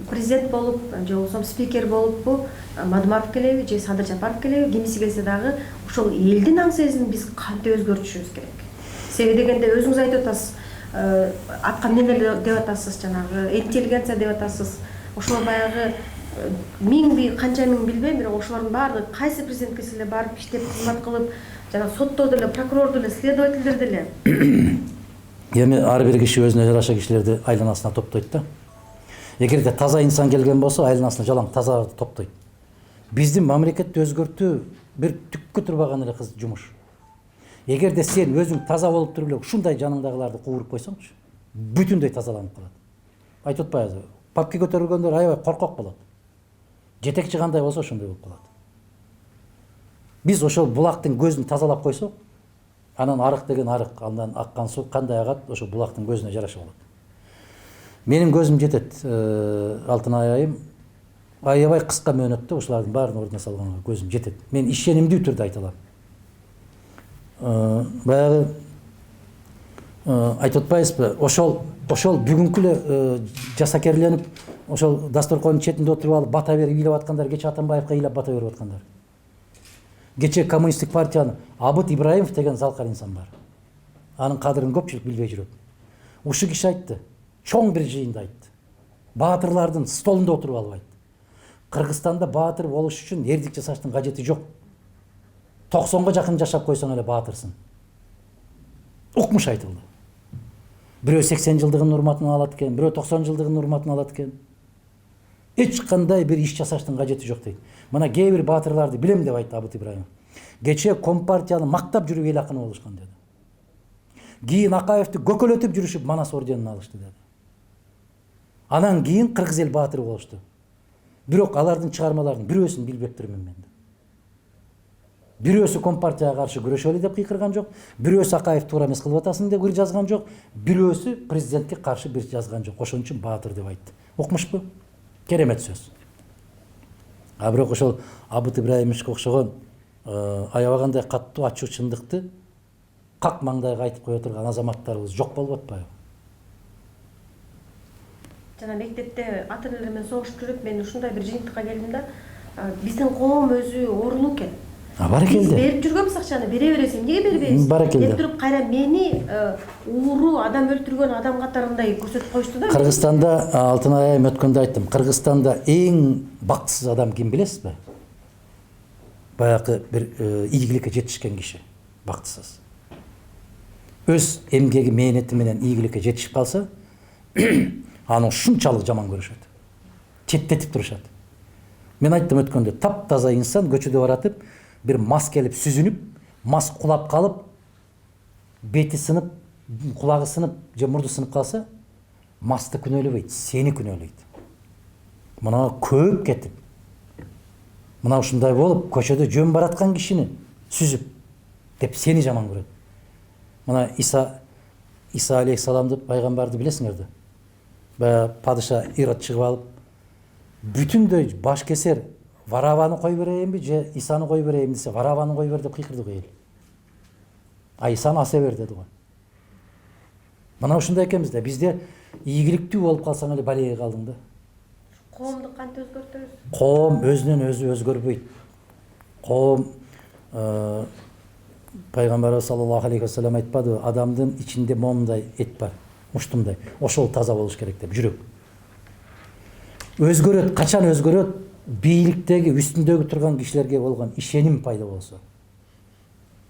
президент болуп, же болбосо спикер болуппу, Мадумаров келеби, же Садыр Жапаров келеби, кимиси келсе дагы ошол элдин аң сезин биз кантип өзгөртүшүбүз керек. Себеби дегенде өзүңүз айтып атасыз, атка минелер деп атасыз, жанагы интеллигенция деп атасыз. Ошол баягы миңби, канча миң билбейм, бирок ошолордун баардыгы кайсы президент келсе эле барып иштеп кызмат кылып, жана сотто деле, прокурор деле, следователдер деле. Эми ар бир киши өзүнө жараша кишилерди айланасына топтойт да. Эгерде таза инсан келген болсо айланасына жалаң таза топтойт. Биздин мамлекетти өзгөртүү бир түккө турбаган эле кыз жумуш. Эгерде сен өзүң таза болуп туруп эле ушундай жаныңдагыларды кууруп койсоңчу, бүтүндөй тазаланып калат. Айтып атпайбызбы? Папки көтөрүлгөндөр аябай коркок болот. Жетекчи кандай болсо ошондой болуп калат. Биз ошол булактын көзүн тазалап койсок, анан арык деген арык, андан аккан суу кандай агат, ошо булактын көзүнө жараша болот. Менин көзүм жетет, Алтынай айым. Аябай кыска мөөнөттө ушулардын баарын ордуна салганга көзүм жетет. Мен ишенимдүү түрдө айта алам. Баягы айтып атпайбызбы? Ошол бүгүнкү эле жасакерленип, ошол дасторкондун четинде отуруп алып бата берип ыйлап аткандар, кече Атамбаевка ыйлап бата берип аткандар. Кече коммунисттик партиянын Абыт Ибраимов деген залкар инсан бар. Анын кадырын көпчүлүк билбей жүрөт. Ушу киши айтты, чоң бир жыйында айтты. Баатырлардын столунда отуруп алып айтты. Кыргызстанда баатыр болуш үчүн эрдик жасаштын кажети жок. 90га жакын жашап койсоң эле баатырсың. Укмуш айтылды. Бирөө 80 жылдыгынын урматына алат экен, бирөө 90 жылдыгынын урматына алат экен. Эч кандай бир иш жасаштын кажети жок дейт. Мына кээ бир баатырларды билем деп айтты Абыт Ибраимов. Кече Компартияны мактап жүрүп эл акыны болушкан деди. Кийин Акаевди көкөлөтүп жүрүшүп Манас орденин алышты деди. Анан кийин кыргыз эл баатыры болушту. Бирок алардын чыгармаларынын бирөөсүн билбеп турмун мен. Бирөөсү Компартияга каршы күрөшөлү деп кыйкырган жок, бирөөсү Акаев туура эмес кылып атасың деп бир жазган жок, бирөөсү президентке каршы бир жазган жок. Ошон үчүн баатыр деп айтты. Укмушпу? Керемет сөз. А бирок ошол Абыт Ибраимовго окшогон аябагандай каттуу ачуу чындыкты как маңдайга айтып кое турган азаматтарыбыз жок болуп атпайбы? Жана мектепте ата энелер менен согушуп жүрүп, мен ушундай бир жыйынтыкка келдим да, биздин коом өзү оорулуу экен. Баракелде. Берип жүргөнбүз акчаны, бере бересиң, эмнеге бербейбиз? Баракелде. Деп туруп кайра мени ууру адам өлтүргөн адам катарындай көрсөтүп коюшту да. Кыргызстанда Алтынай айым өткөндө айттым. Кыргызстанда эң бактысыз адам ким билесизби? Баягы бир ийгиликке жетишкен киши. Бактысыз. Өз эмгеги мээнети менен ийгиликке жетишип калса, аны ушунчалык жаман көрүшөт. Четтетип турушат. Мен айттым өткөндө, таптаза инсан көчөдө баратып, бир мас келип сүзүнүп, мас кулап калып, бети сынып, кулагы сынып, же мурду сынып калса, масты күнөөлөбөйт, сени күнөөлөйт. Мына көп кетип, мына ушундай болуп, көчөдө жөн бараткан кишини сүзүп, деп сени жаман көрөт. Мына Иса алейхисаламды, пайгамбарды билесиңерди? Падыша Ирод чыгып алып, бүтүндөй баш кесер Вараваны кой берейинби же Исаны кой берейин десе, Вараваны кой бер деп кыйкырды го эл. А Исаны аса бер деди го. Мына ушундай экенбиз да, бизде ийгиликтүү болуп калсаң эле балеге калдың да. Коомду кантип өзгөртөбүз? Коом өзүнөн өзү өзгөрбөйт. Коом Пайгамбарыбыз саллаллаху алейхи вассалам айтпадыбы, адамдын ичинде момундай эт бар, уштумдай. Ошол таза болуш керек деп, жүрөк. Өзгөрөт, качан өзгөрөт? Бийликтеги, үстүндөгү турган кишилерге болгон ишеним пайда болсо.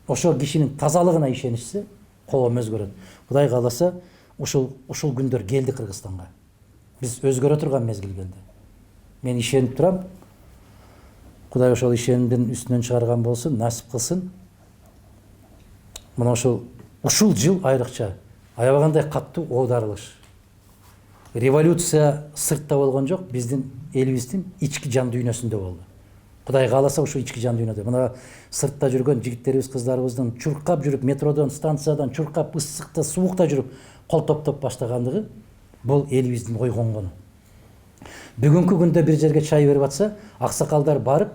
Ошол кишинин тазалыгына ишенишсе, коом өзгөрөт. Кудай кааласа, ушул күндөр келди Кыргызстанга. Биз өзгөрө турган мезгил келди. Мен ишенип турам. Кудай ошол ишенимдин үстүнөн чыгарган болсун, насип кылсын. Мына ушул жыл айрыкча аябагандай каттуу оодарылыш. Революция сыртта болгон жок, биздин элибиздин ички жан дүйнөсүндө болду. Кудай кааласа ушу ички жан дүйнөдө. Мына сыртта жүргөн жигиттерибиз, кыздарыбыздын чуркап жүрүп, метродон, станциядан чуркап, ысыкта, суукта жүрүп, кол топтоп баштагандыгы бул элибиздин ойгонгону. Бүгүнкү күндө бир жерге чай берип атса, аксакалдар барып,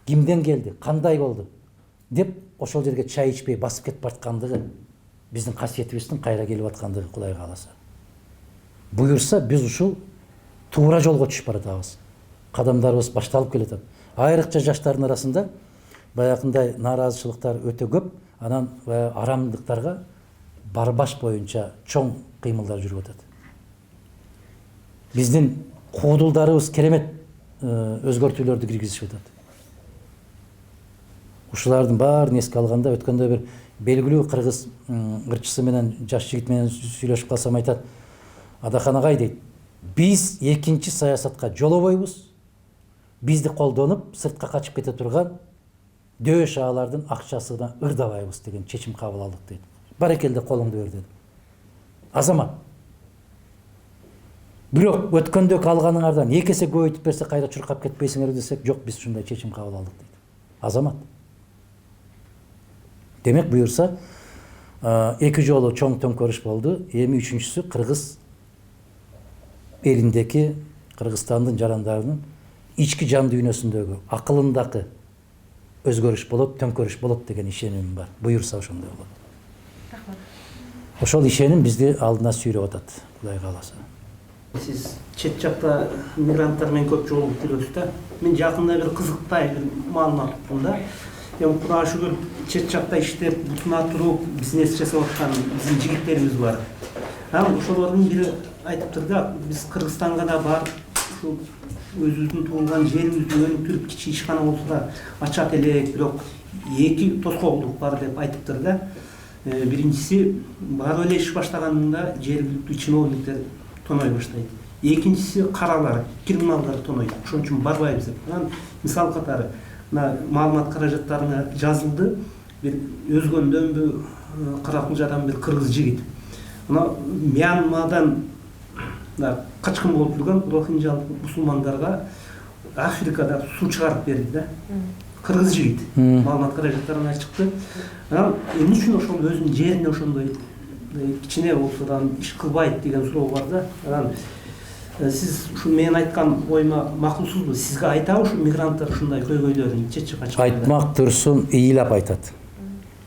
кимден келди, кандай болду деп ошол жерге чай ичпей басып кетип бараткандыгы биздин касиетибиздин кайра келип аткандыгы Кудай кааласа. Буюрса биз ушул туура жолго түшүп баратабыз. Кадамдарыбыз башталып келатат. Айрыкча жаштардын арасында баягындай нааразычылыктар өтө көп, анан арамдыктарга барбаш боюнча чоң кыймылдар жүрүп атат. Биздин куудулдарыбыз керемет өзгөртүүлөрдү киргизишип атат. Ушулардын баарын эске алганда өткөндө бир белгилүү кыргыз ырчысы менен жаш жигит менен сүйлөшүп калсам айтат: "Адахан агай" дейт, Биз экинчи саясатка жолобойбуз. Бизди колдонуп сыртка качып кете турган дөш агалардын акчасына ырдабайбыз деген чечим кабыл алдык дейт. Барекелде, колуңду бер дедим. Азамат. Бирок өткөндө алганыңардан 2 эсе көбөйтүп берсе кайра чуркап кетпейсиңер десек, жок, биз ушундай чечим кабыл алдык дейт. Азамат. Демек буюрса, 2 жолу чоң төңкөрүш болду. Эми 3-үчүсү Кыргыз элиндеки, Кыргызстандын жарандарынын ички жан дүйнөсүндөгү, акылындагы өзгөрүш болот, төңкөрүш болот деген ишенимим бар. Буюрса ошондой болот. Рахмат. Ошол ишеним бизди алдына сүйрөп атат, Кудай кааласа. Сиз чет жакта мигранттар менен көп жолугуп жүрөсүз да. Мен жакында бир кызыктай бир маалымат уктум да. Эми Кудайга шүгүр чет жакта иштеп, бутуна туруп, бизнес жасап аткан биздин жигиттерибиз бар. Ошолордун бири айтыптыр да, биз Кыргызстанга да барып, ушу өзүбүздүн туулган жерибизди өнүктүрүп, кичи ишкана болсо да ачат элек, бирок 2 тоскоолдук бар деп айтыптыр да. Биринчиси, барып эле иш баштаганында жергиликтүү чиновниктер тоной баштайт. Экинчиси, каралар, криминалдар тонойт. Ошон үчүн барбайбыз деп. Мисал катары, маалымат каражаттарына жазылды, бир өзгөндөнбү Каракулжадан бир кыргыз жигит. Мьянмадан качкын болуп жүргөн рохинжалык мусулмандарга Африкада суу чыгарып берди да. Кыргыз жигит. Маалымат каражаттарына чыкты. Эмне үчүн ошол өзүнүн жерине ошондой кичине болсо да иш кылбайт деген суроо бар да. Сиз ушу менин айткан оюма макулсузбу? Сизге айтабы ушу мигранттар ушундай көйгөйлөрүн чет жакка чыгып? Айтмак турсун, ыйлап айтат.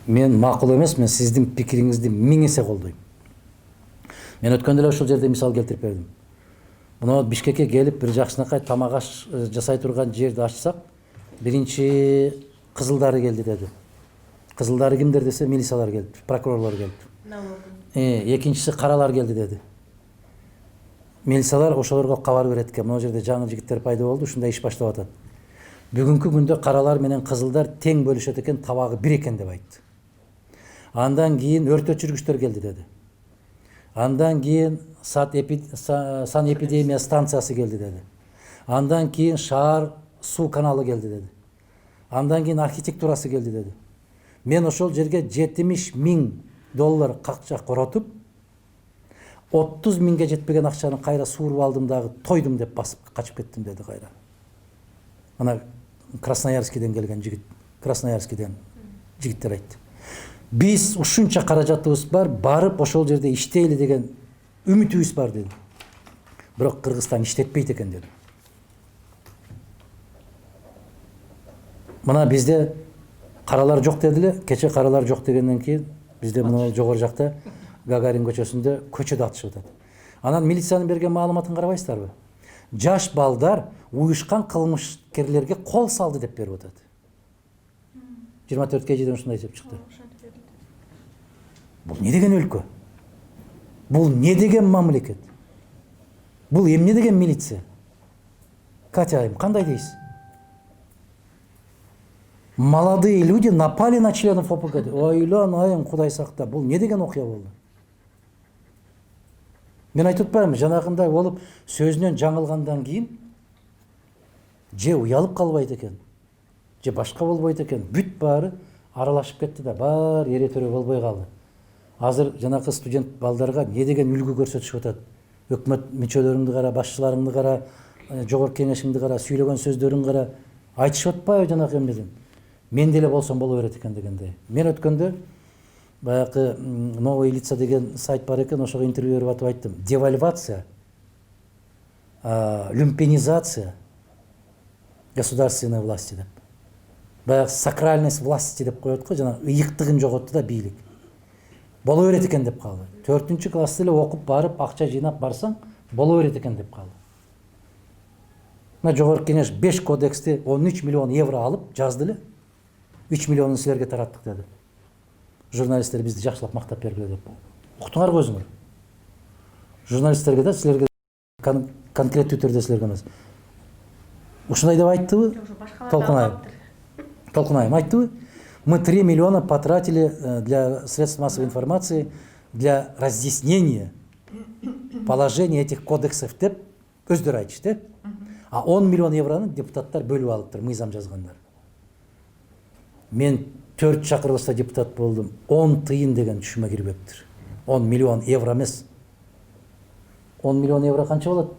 Мен макул эмес, мен сиздин пикириңизди 1000 эсе колдойм. Мен өткөндө эле ушул жерде мисал келтирип бердим. Мына Бишкекке келип бир жакшынакай тамак аш жасай турган жерди ачсак, биринчи кызылдары келди деди. Кызылдары кимдер десе, милициялар келди, прокурорлор келди. Экинчиси каралар келди деди. Милициялар ошолорго кабар берет экен, мына жерде жаңы жигиттер пайда болду, ушундай иш баштап атат. Бүгүнкү күндө каралар менен кызылдар тең бөлүшөт экен, табагы бир экен деп айтты. Андан кийин өрт өчүргүчтөр келди деди. Андан кийин санэпидемия станциясы келди деди. Андан кийин шаар суу каналы келди деди. Андан кийин архитектурасы келди деди. Мен ошол жерге $70,000 какча коротуп, 30,000 жетпеген акчаны кайра сууруп алдым дагы тойдум деп басып качып кеттим деди кайра. Ана Красноярскиден келген жигит, Красноярскиден жигиттер айтты. Биз ушунча каражатыбыз бар, барып ошол жерде иштейли деген үмүтүбүз бар деди. Бирок Кыргызстан иштетпейт экен деди. Мына бизде каралар жок дедиле, кече каралар жок дегенден кийин бизде мына жогору жакта Гагарин көчөсүндө көчөдө атышып атат. Анан милициянын берген маалыматын карабайсыздарбы? Жаш балдар уюшкан кылмышкерлерге кол салды деп берип атат. 24 кежиден ушундай эсеп чыкты. Бул не деген өлкө? Бул не деген мамлекет? Бул эмне деген милиция? Катя айым, кандай дейсиз? Молодые люди напали на членов ОПГ. Ойлон айым, Кудай сакта. Бул не деген окуя болду? Мен айтып атпаймынбы, жанагындай болуп сөзүнөн жаңылгандан кийин же уялып калбайт экен, же башка болбойт экен. Бүт баары аралашып кетти да, бар эре төрө болбой калды. Азыр жанакы студент балдарга не деген үлгү көрсөтүшүп атат. Өкмөт мүчөлөрүңдү кара, башчыларыңды кара, жогорку кеңешиңди кара, сүйлөгөн сөздөрүң кара, айтышып атпайбы жанакы эмнеден? Мен деле болсом боло берет экен дегендей. Мен өткөндө баягы новые лица деген сайт бар экен, ошого интервью берип атып айттым. Девальвация, люмпенизация государственной власти деп. Баягы сакральность власти деп коет го, жана ыйыктыгын жоготту да бийлик. Боло берет экен деп калды. 4-чү класста эле окуп барып, акча жыйнап барсаң, боло берет экен деп калды. Мына жогорку кеңеш 5 кодексти 13 миллион евро алып жазды эле. 3 миллионун силерге тараттык деди. Журналисттер бизди жакшылап мактап бергиле деп. Уктуңарбы өзүңөр? Журналисттерге да, силерге конкреттүү түрдө силерге эмес. Ушундай деп айттыбы? Толкунаем айттыбы? Мы 3 миллиона потратили для средств массовой информации для разъяснения положение этих кодексов деп өздері айтышты. А 10 миллион евроны депутаттар бөліп алыптыр, мыйзам жазғандар. Мен 4 шақырылыста депутат болдым. 10 тиын деген түшіме кірбептір. 10 миллион евро емес. 10 миллион евро қанша болады?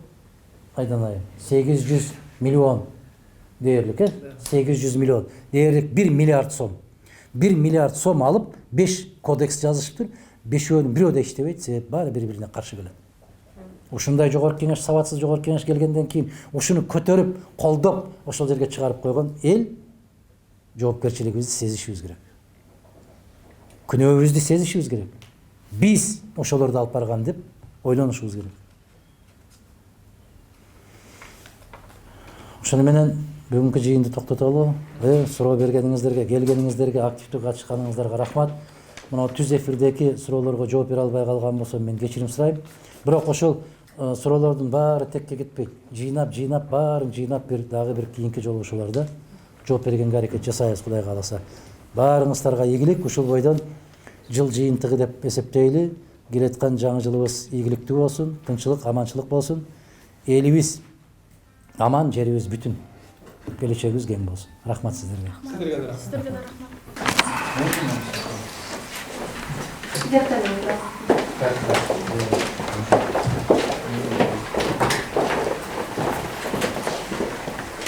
Айдан айы. 800 миллион дерлік, 800 миллион. Дерлік 1 миллиард сом. 1 миллиард сом алып, 5 кодекс жазышыптыр. 5-інің біреуде іштебейді, себеп бары бір-біріне қаршы келеді. Ушундай жогорку кеңеш, сабатсыз жогорку кеңеш келгенден кийин ушуну көтөрүп, колдоп, ошол жерге чыгарып койгон эл жоопкерчилигибизди сезишибиз керек. Күнөөбүздү сезишибиз керек. Биз ошолорду алып барган деп ойлонушубуз керек. Ошону менен бүгүнкү жыйынды токтотолу. Суроо бергениңиздерге, келгениңиздерге, активдүү катышканыңыздарга рахмат. Мына түз эфирдеги суроолорго жооп бере албай калган болсом мен кечирим сурайм. Бирок ошол суроолордун баары текке кетпейт. Жыйнап, баарын жыйнап дагы бир кийинки жолугушууларда жооп бергенге аракет жасайбыз, Кудай кааласа. Баарыңыздарга ийгилик, ушул бойдон жыл жыйынтыгы деп эсептейли. Келаткан жаңы жылыбыз ийгиликтүү болсун, тынчылык, аманчылык болсун. Элибиз аман, жерибиз бүтүн. Келечегибиз кең болсун. Рахмат сиздерге. Сиздерге да рахмат. Сиздерге да рахмат.